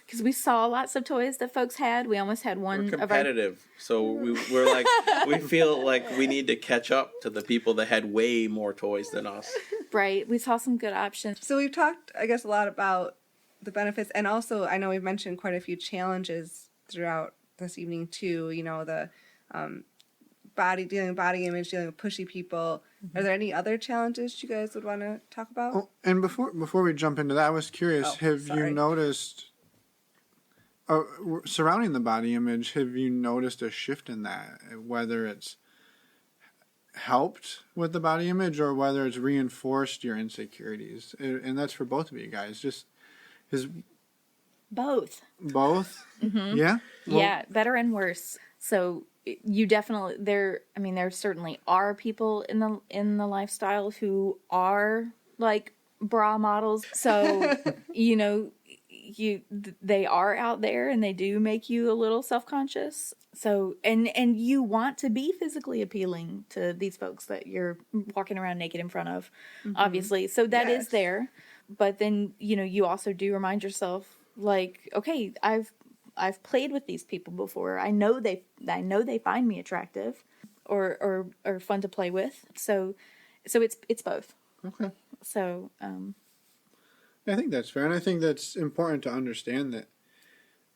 [SPEAKER 4] Because we saw lots of toys that folks had. We almost had one
[SPEAKER 1] We're competitive. So we're like, we feel like we need to catch up to the people that had way more toys than us.
[SPEAKER 4] Right. We saw some good options.
[SPEAKER 2] So we've talked, I guess, a lot about the benefits, and also I know we've mentioned quite a few challenges throughout this evening too. You know, the dealing with body image, dealing with pushy people. Are there any other challenges you guys would want to talk about?
[SPEAKER 3] Oh, and before we jump into that, I was curious, have you noticed, surrounding the body image, have you noticed a shift in that? Whether it's helped with the body image or whether it's reinforced your insecurities? And that's for both of you guys.
[SPEAKER 4] Both.
[SPEAKER 3] Mm-hmm. Yeah? Well,
[SPEAKER 4] yeah, better and worse. So you definitely, there certainly are people in the lifestyle who are like bra models. So, you know, they are out there and they do make you a little self-conscious. So, and you want to be physically appealing to these folks that you're walking around naked in front of, obviously. So that is there. But then, you know, you also do remind yourself, like, okay, I've played with these people before. I know they find me attractive or fun to play with. So So it's both.
[SPEAKER 3] Okay.
[SPEAKER 4] So
[SPEAKER 3] I think that's fair, and I think that's important to understand that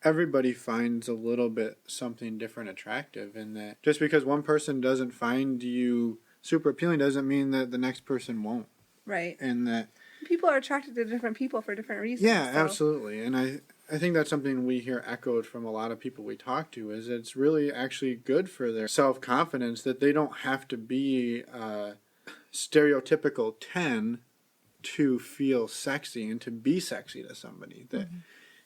[SPEAKER 3] everybody finds a little bit something different attractive, and that just because one person doesn't find you super appealing doesn't mean that the next person won't.
[SPEAKER 2] Right.
[SPEAKER 3] And that
[SPEAKER 2] people are attracted to different people for different reasons.
[SPEAKER 3] Yeah,
[SPEAKER 2] so.
[SPEAKER 3] absolutely. And I think that's something we hear echoed from a lot of people we talk to, is it's really actually good for their self-confidence that they don't have to be a stereotypical 10 to feel sexy and to be sexy to somebody. That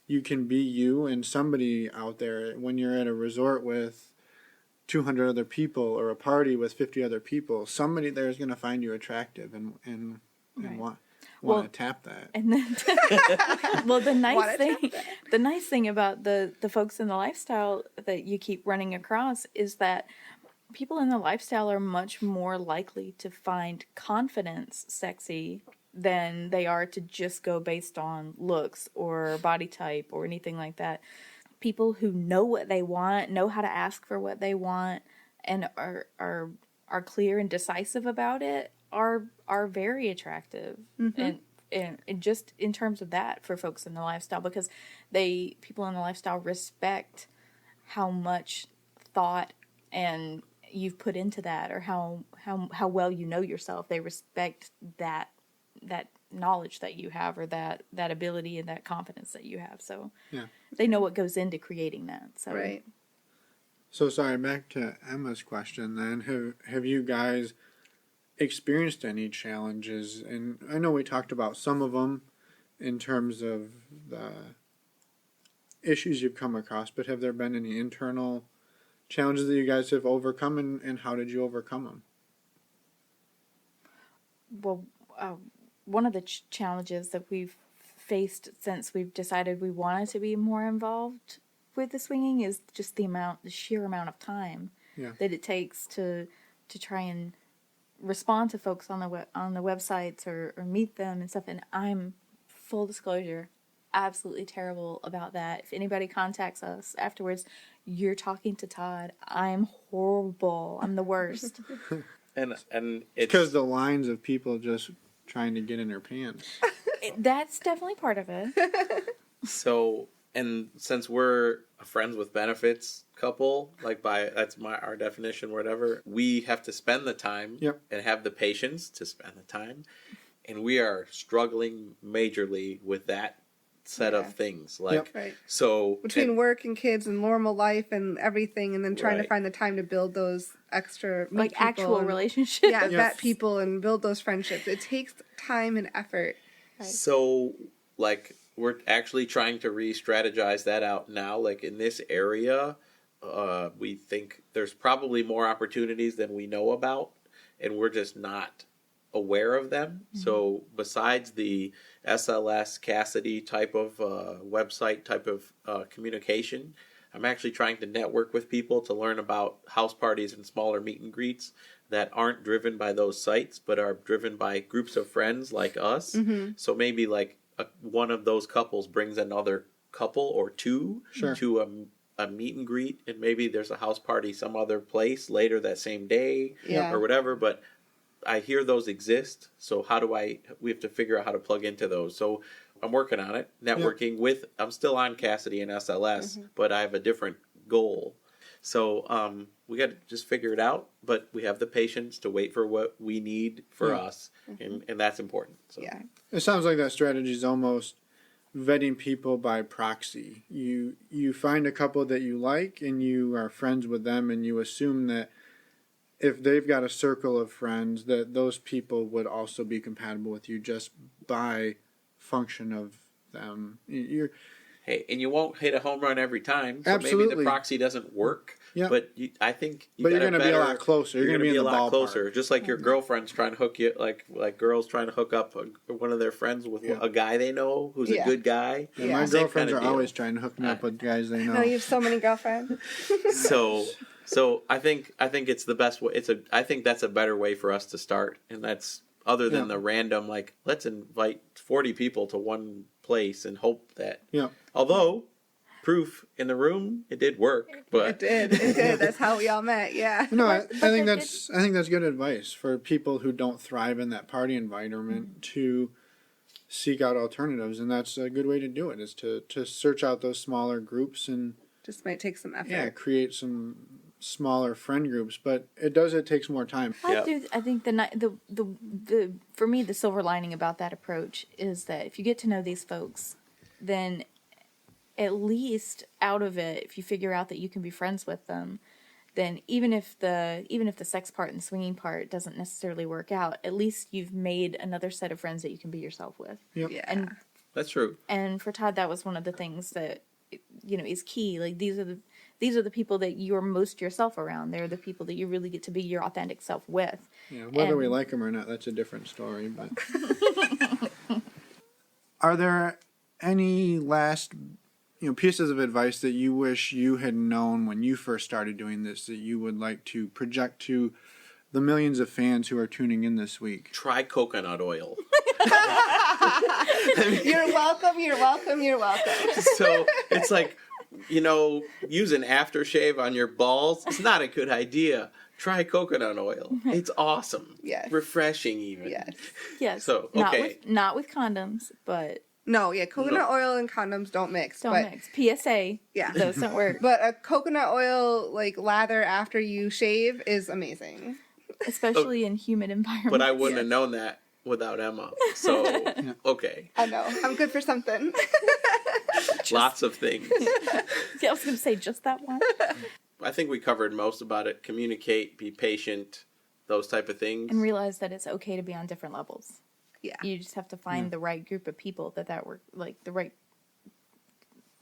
[SPEAKER 3] you can be you, and somebody out there, when you're at a resort with 200 other people or a party with 50 other people, somebody there is going to find you attractive and want to tap that.
[SPEAKER 4] And then, well, the nice thing about the folks in the lifestyle that you keep running across is that people in the lifestyle are much more likely to find confidence sexy than they are to just go based on looks or body type or anything like that. People who know what they want, know how to ask for what they want, and are clear and decisive about it are very attractive. And just in terms of that for folks in the lifestyle, because people in the lifestyle respect how much thought and you've put into that, or how well you know yourself. They respect that knowledge that you have, or that ability and that confidence that you have. So they know what goes into creating that. So.
[SPEAKER 2] Right.
[SPEAKER 3] So sorry, back to Emma's question then. Have you guys experienced any challenges? And I know we talked about some of them in terms of the issues you've come across, but have there been any internal challenges that you guys have overcome, and how did you overcome them?
[SPEAKER 4] Well, one of the challenges that we've faced since we've decided we wanted to be more involved with the swinging is just the sheer amount of time that it takes to try and respond to folks on the websites or meet them and stuff. And I'm, full disclosure, absolutely terrible about that. If anybody contacts us afterwards, you're talking to Todd. I'm horrible. I'm the worst.
[SPEAKER 1] And it's
[SPEAKER 3] because the lines of people just trying to get in her pants.
[SPEAKER 4] That's definitely part of it.
[SPEAKER 1] So, and since we're a friends with benefits couple, that's our definition, whatever, we have to spend the time and have the patience to spend the time, and we are struggling majorly with that set of things. So
[SPEAKER 2] between work and kids and normal life and everything, and then trying to find the time to build those extra
[SPEAKER 4] actual relationships.
[SPEAKER 2] Vet people and build those friendships. It takes time and effort.
[SPEAKER 4] Right.
[SPEAKER 1] So we're actually trying to re-strategize that out now. In this area, we think there's probably more opportunities than we know about, and we're just not aware of them. Mm-hmm. So besides the SLS Cassidy type of website type of communication, I'm actually trying to network with people to learn about house parties and smaller meet and greets that aren't driven by those sites, but are driven by groups of friends like us. Mm-hmm. So maybe one of those couples brings another couple or two to a meet and greet, and maybe there's a house party some other place later that same day or whatever. But I hear those exist, so we have to figure out how to plug into those. So I'm working on it, networking with, I'm still on Cassidy and SLS, but I have a different goal. So we got to just figure it out, but we have the patience to wait for what we need for us, and that's important. So.
[SPEAKER 2] Yeah.
[SPEAKER 3] It sounds like that strategy is almost vetting people by proxy. You find a couple that you like, and you are friends with them, and you assume that if they've got a circle of friends, that those people would also be compatible with you just by function of them.
[SPEAKER 1] Hey, and you won't hit a home run every time, so
[SPEAKER 3] absolutely.
[SPEAKER 1] Maybe the proxy doesn't work. Yeah. But I think
[SPEAKER 3] you're going to be a lot closer. You're going to be in the ballpark. Closer.
[SPEAKER 1] Just like your girlfriend's trying to hook you, like girls trying to hook up one of their friends with a guy they know who's a good guy.
[SPEAKER 3] Yeah, my girlfriends are always trying to hook me up with guys they know.
[SPEAKER 2] I know you have so many girlfriends.
[SPEAKER 1] So I think it's the best way. I think that's a better way for us to start, and that's other than the random let's invite 40 people to one place and hope that. Yeah. Although proof in the room. It did work, but
[SPEAKER 2] It did. That's how we all met. Yeah.
[SPEAKER 3] No, I
[SPEAKER 4] But
[SPEAKER 3] think
[SPEAKER 4] that
[SPEAKER 3] that's good advice for people who don't thrive in that party environment to seek out alternatives, and that's a good way to do it. Is to search out those smaller groups and
[SPEAKER 2] Just might take some effort.
[SPEAKER 3] create some smaller friend groups. But it takes more time.
[SPEAKER 4] I think the for me the silver lining about that approach is that if you get to know these folks, then at least out of it, if you figure out that you can be friends with them, then even if the sex part and the swinging part doesn't necessarily work out, at least you've made another set of friends that you can be yourself with.
[SPEAKER 3] Yep.
[SPEAKER 2] Yeah.
[SPEAKER 4] And
[SPEAKER 1] that's true.
[SPEAKER 4] and for Todd, that was one of the things that is key. Like these are the people that you're most yourself around. They're the people that you really get to be your authentic self with.
[SPEAKER 3] Yeah, whether we like them or not, that's a different story. But are there any last pieces of advice that you wish you had known when you first started doing this that you would like to project to the millions of fans who are tuning in this week?
[SPEAKER 1] Try coconut oil.
[SPEAKER 2] You're welcome. You're welcome. You're welcome.
[SPEAKER 1] So it's like, use an aftershave on your balls. It's not a good idea. Try coconut oil. It's awesome.
[SPEAKER 2] Yes.
[SPEAKER 1] Refreshing even.
[SPEAKER 2] Yes.
[SPEAKER 4] Yes.
[SPEAKER 1] So, okay.
[SPEAKER 4] Not with condoms, but
[SPEAKER 2] No, yeah, coconut oil and condoms don't mix.
[SPEAKER 4] don't
[SPEAKER 2] but,
[SPEAKER 4] mix. PSA.
[SPEAKER 2] Yeah.
[SPEAKER 4] Those don't work.
[SPEAKER 2] But a coconut oil lather after you shave is amazing.
[SPEAKER 4] Especially in humid environments.
[SPEAKER 1] But I wouldn't have known that without Emma. So, okay.
[SPEAKER 2] I know. I'm good for something.
[SPEAKER 1] Lots of things.
[SPEAKER 4] Yeah, I was going to say just that one.
[SPEAKER 1] I think we covered most about it. Communicate, be patient, those type of things.
[SPEAKER 4] And realize that it's okay to be on different levels.
[SPEAKER 2] Yeah.
[SPEAKER 4] You just have to find the right group of people that work, like the right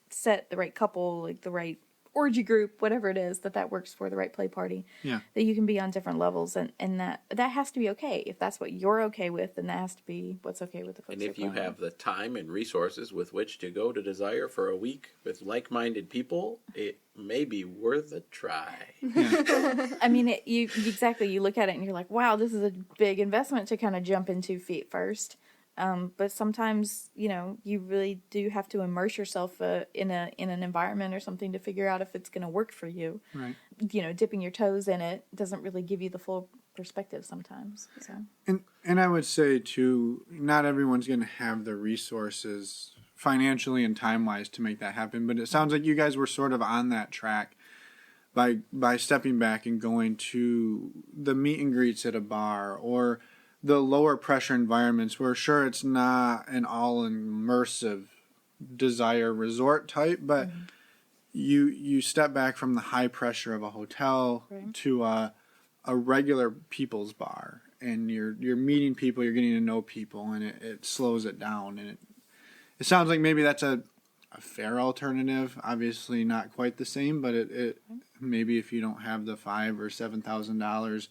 [SPEAKER 4] set, the right couple, like the right orgy group, whatever it is that works for the right play party.
[SPEAKER 3] Yeah. That
[SPEAKER 4] you can be on different levels, and that has to be okay. If that's what you're okay with, then that has to be what's okay with the folks.
[SPEAKER 1] And if you have the time and resources with which to go to Desire for a week with like-minded people, it may be worth a try.
[SPEAKER 4] I mean, you look at it and you're like, wow, this is a big investment to kind of jump into feet first. But sometimes, you really do have to immerse yourself in an environment or something to figure out if it's going to work for you.
[SPEAKER 3] Right.
[SPEAKER 4] Dipping your toes in it doesn't really give you the full perspective sometimes. So.
[SPEAKER 3] And I would say too, not everyone's going to have the resources financially and time-wise to make that happen. But it sounds like you guys were sort of on that track by stepping back and going to the meet and greets at a bar or the lower pressure environments where sure it's not an all immersive Desire resort type, but you step back from the high pressure of a hotel to a regular people's bar, and you're meeting people, you're getting to know people, and it slows it down, and it sounds like maybe that's a fair alternative. Obviously not quite the same, but it maybe if you don't have the $5,000 or $7,000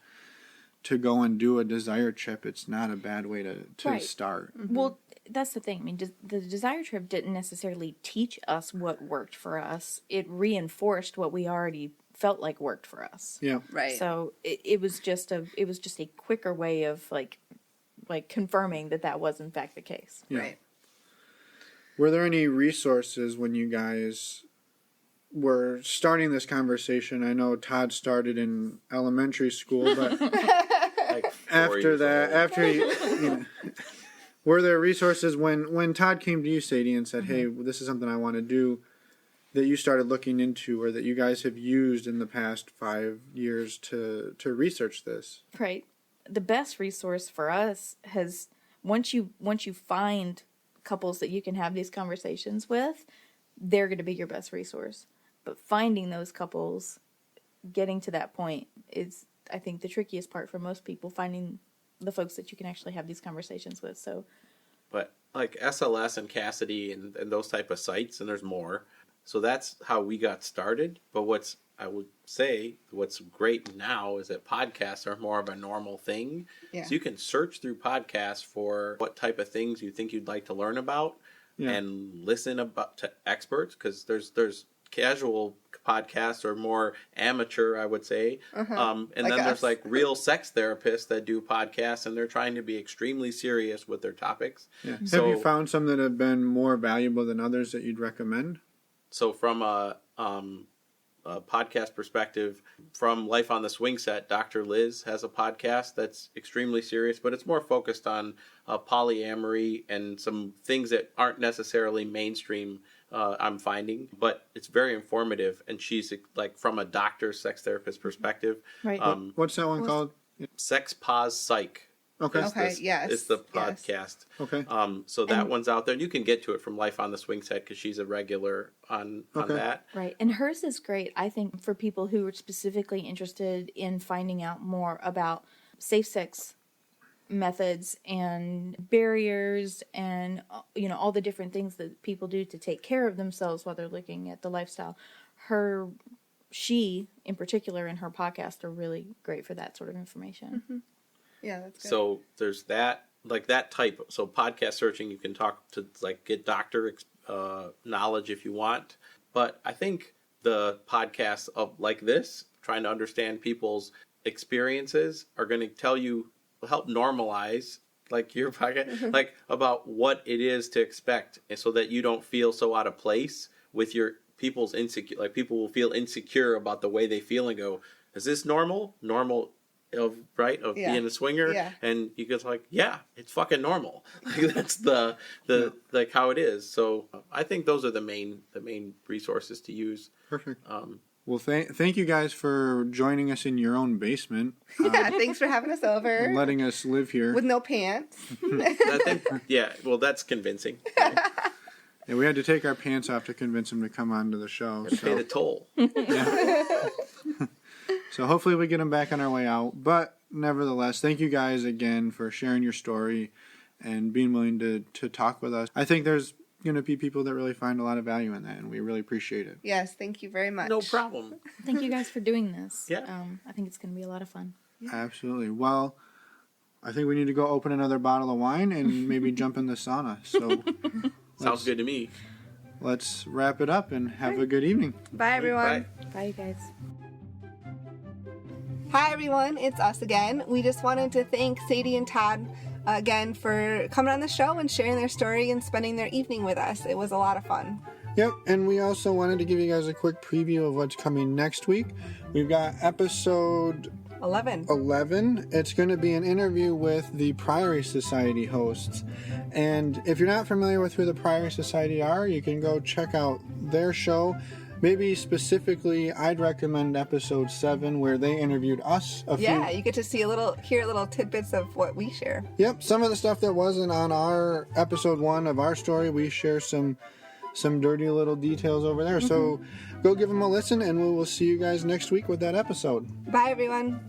[SPEAKER 3] to go and do a Desire trip, it's not a bad way to start.
[SPEAKER 4] Mm-hmm. Well, that's the thing. I mean, the Desire trip didn't necessarily teach us what worked for us. It reinforced what we already felt like worked for us.
[SPEAKER 3] Yeah.
[SPEAKER 2] Right.
[SPEAKER 4] So it was just a quicker way of like confirming that was in fact the case.
[SPEAKER 3] Yeah.
[SPEAKER 2] Right.
[SPEAKER 3] Were there any resources when you guys were starting this conversation? I know Todd started in elementary school, but after that, were there resources when Todd came to you, Sadie, and said, "Hey, this is something I want to do," that you started looking into, or that you guys have used in the past 5 years to research this?
[SPEAKER 4] Right. The best resource for us has once you find couples that you can have these conversations with, they're going to be your best resource. But finding those couples, getting to that point is, I think, the trickiest part for most people, finding the folks that you can actually have these conversations with. So,
[SPEAKER 1] but like SLS and Cassidy and those type of sites, and there's more. So that's how we got started. But what's great now is that podcasts are more of a normal thing. Yeah. So you can search through podcasts for what type of things you think you'd like to learn about and listen to experts, because there's casual podcasts or more amateur, I would say. And then there's like real sex therapists that do podcasts, and they're trying to be extremely serious with their topics.
[SPEAKER 3] Yeah.
[SPEAKER 1] So,
[SPEAKER 3] have you found some that have been more valuable than others that you'd recommend?
[SPEAKER 1] So from a podcast perspective, from Life on the Swing Set, Dr. Liz has a podcast that's extremely serious, but it's more focused on polyamory and some things that aren't necessarily mainstream, I'm finding, but it's very informative, and she's like from a doctor, sex therapist perspective.
[SPEAKER 4] Right.
[SPEAKER 3] What's that one called?
[SPEAKER 1] Sex Pause Psych.
[SPEAKER 3] Okay.
[SPEAKER 2] Yes.
[SPEAKER 1] It's the podcast.
[SPEAKER 3] Okay.
[SPEAKER 1] So that one's out there. You can get to it from Life on the Swing Set because she's a regular on that.
[SPEAKER 4] Right. And hers is great, I think, for people who are specifically interested in finding out more about safe sex methods and barriers and, all the different things that people do to take care of themselves while they're looking at the lifestyle. She, in particular, and her podcast are really great for that sort of information.
[SPEAKER 2] Mm-hmm. Yeah, that's good.
[SPEAKER 1] So there's that, like that type. So podcast searching, you can talk to, like, get doctor knowledge if you want. But I think the podcasts of like this, trying to understand people's experiences, are going to help normalize, like your podcast, like about what it is to expect, and so that you don't feel so out of place with your people's insecure. Like, people will feel insecure about the way they feel and go, "Is this normal? Normal of being a swinger?"
[SPEAKER 2] Yeah.
[SPEAKER 1] And you go like, "Yeah, it's fucking normal." Like, that's the like how it is. So I think those are the main resources to use.
[SPEAKER 3] Perfect. Well, thank you guys for joining us in your own basement.
[SPEAKER 2] Yeah, thanks for having us over.
[SPEAKER 3] And letting us live here.
[SPEAKER 2] With no pants.
[SPEAKER 1] Well, that's convincing.
[SPEAKER 3] Yeah, we had to take our pants off to convince him to come onto the show.
[SPEAKER 1] Pay the toll.
[SPEAKER 3] Yeah. So hopefully we get him back on our way out. But nevertheless, thank you guys again for sharing your story and being willing to talk with us. I think there's going to be people that really find a lot of value in that, and we really appreciate it.
[SPEAKER 2] Yes, thank you very much.
[SPEAKER 1] No problem.
[SPEAKER 4] Thank you guys for doing this.
[SPEAKER 1] Yeah.
[SPEAKER 4] I think it's going to be a lot of fun.
[SPEAKER 2] Yeah.
[SPEAKER 3] Absolutely. Well, I think we need to go open another bottle of wine and maybe jump in the sauna. So
[SPEAKER 1] Sounds good to me.
[SPEAKER 3] Let's wrap it up and have a good evening.
[SPEAKER 2] Bye, everyone.
[SPEAKER 4] Bye, you guys.
[SPEAKER 2] Hi, everyone. It's us again. We just wanted to thank Sadie and Todd again for coming on the show and sharing their story and spending their evening with us. It was a lot of fun.
[SPEAKER 3] Yep, and we also wanted to give you guys a quick preview of what's coming next week. We've got episode 11. It's going to be an interview with the Priory Society hosts. And if you're not familiar with who the Priory Society are, you can go check out their show. Maybe specifically, I'd recommend episode 7, where they interviewed us.
[SPEAKER 2] You get to see hear little tidbits of what we share.
[SPEAKER 3] Yep, some of the stuff that wasn't on our episode 1 of our story, we share some dirty little details over there. Mm-hmm. So go give them a listen, and we will see you guys next week with that episode.
[SPEAKER 2] Bye, everyone.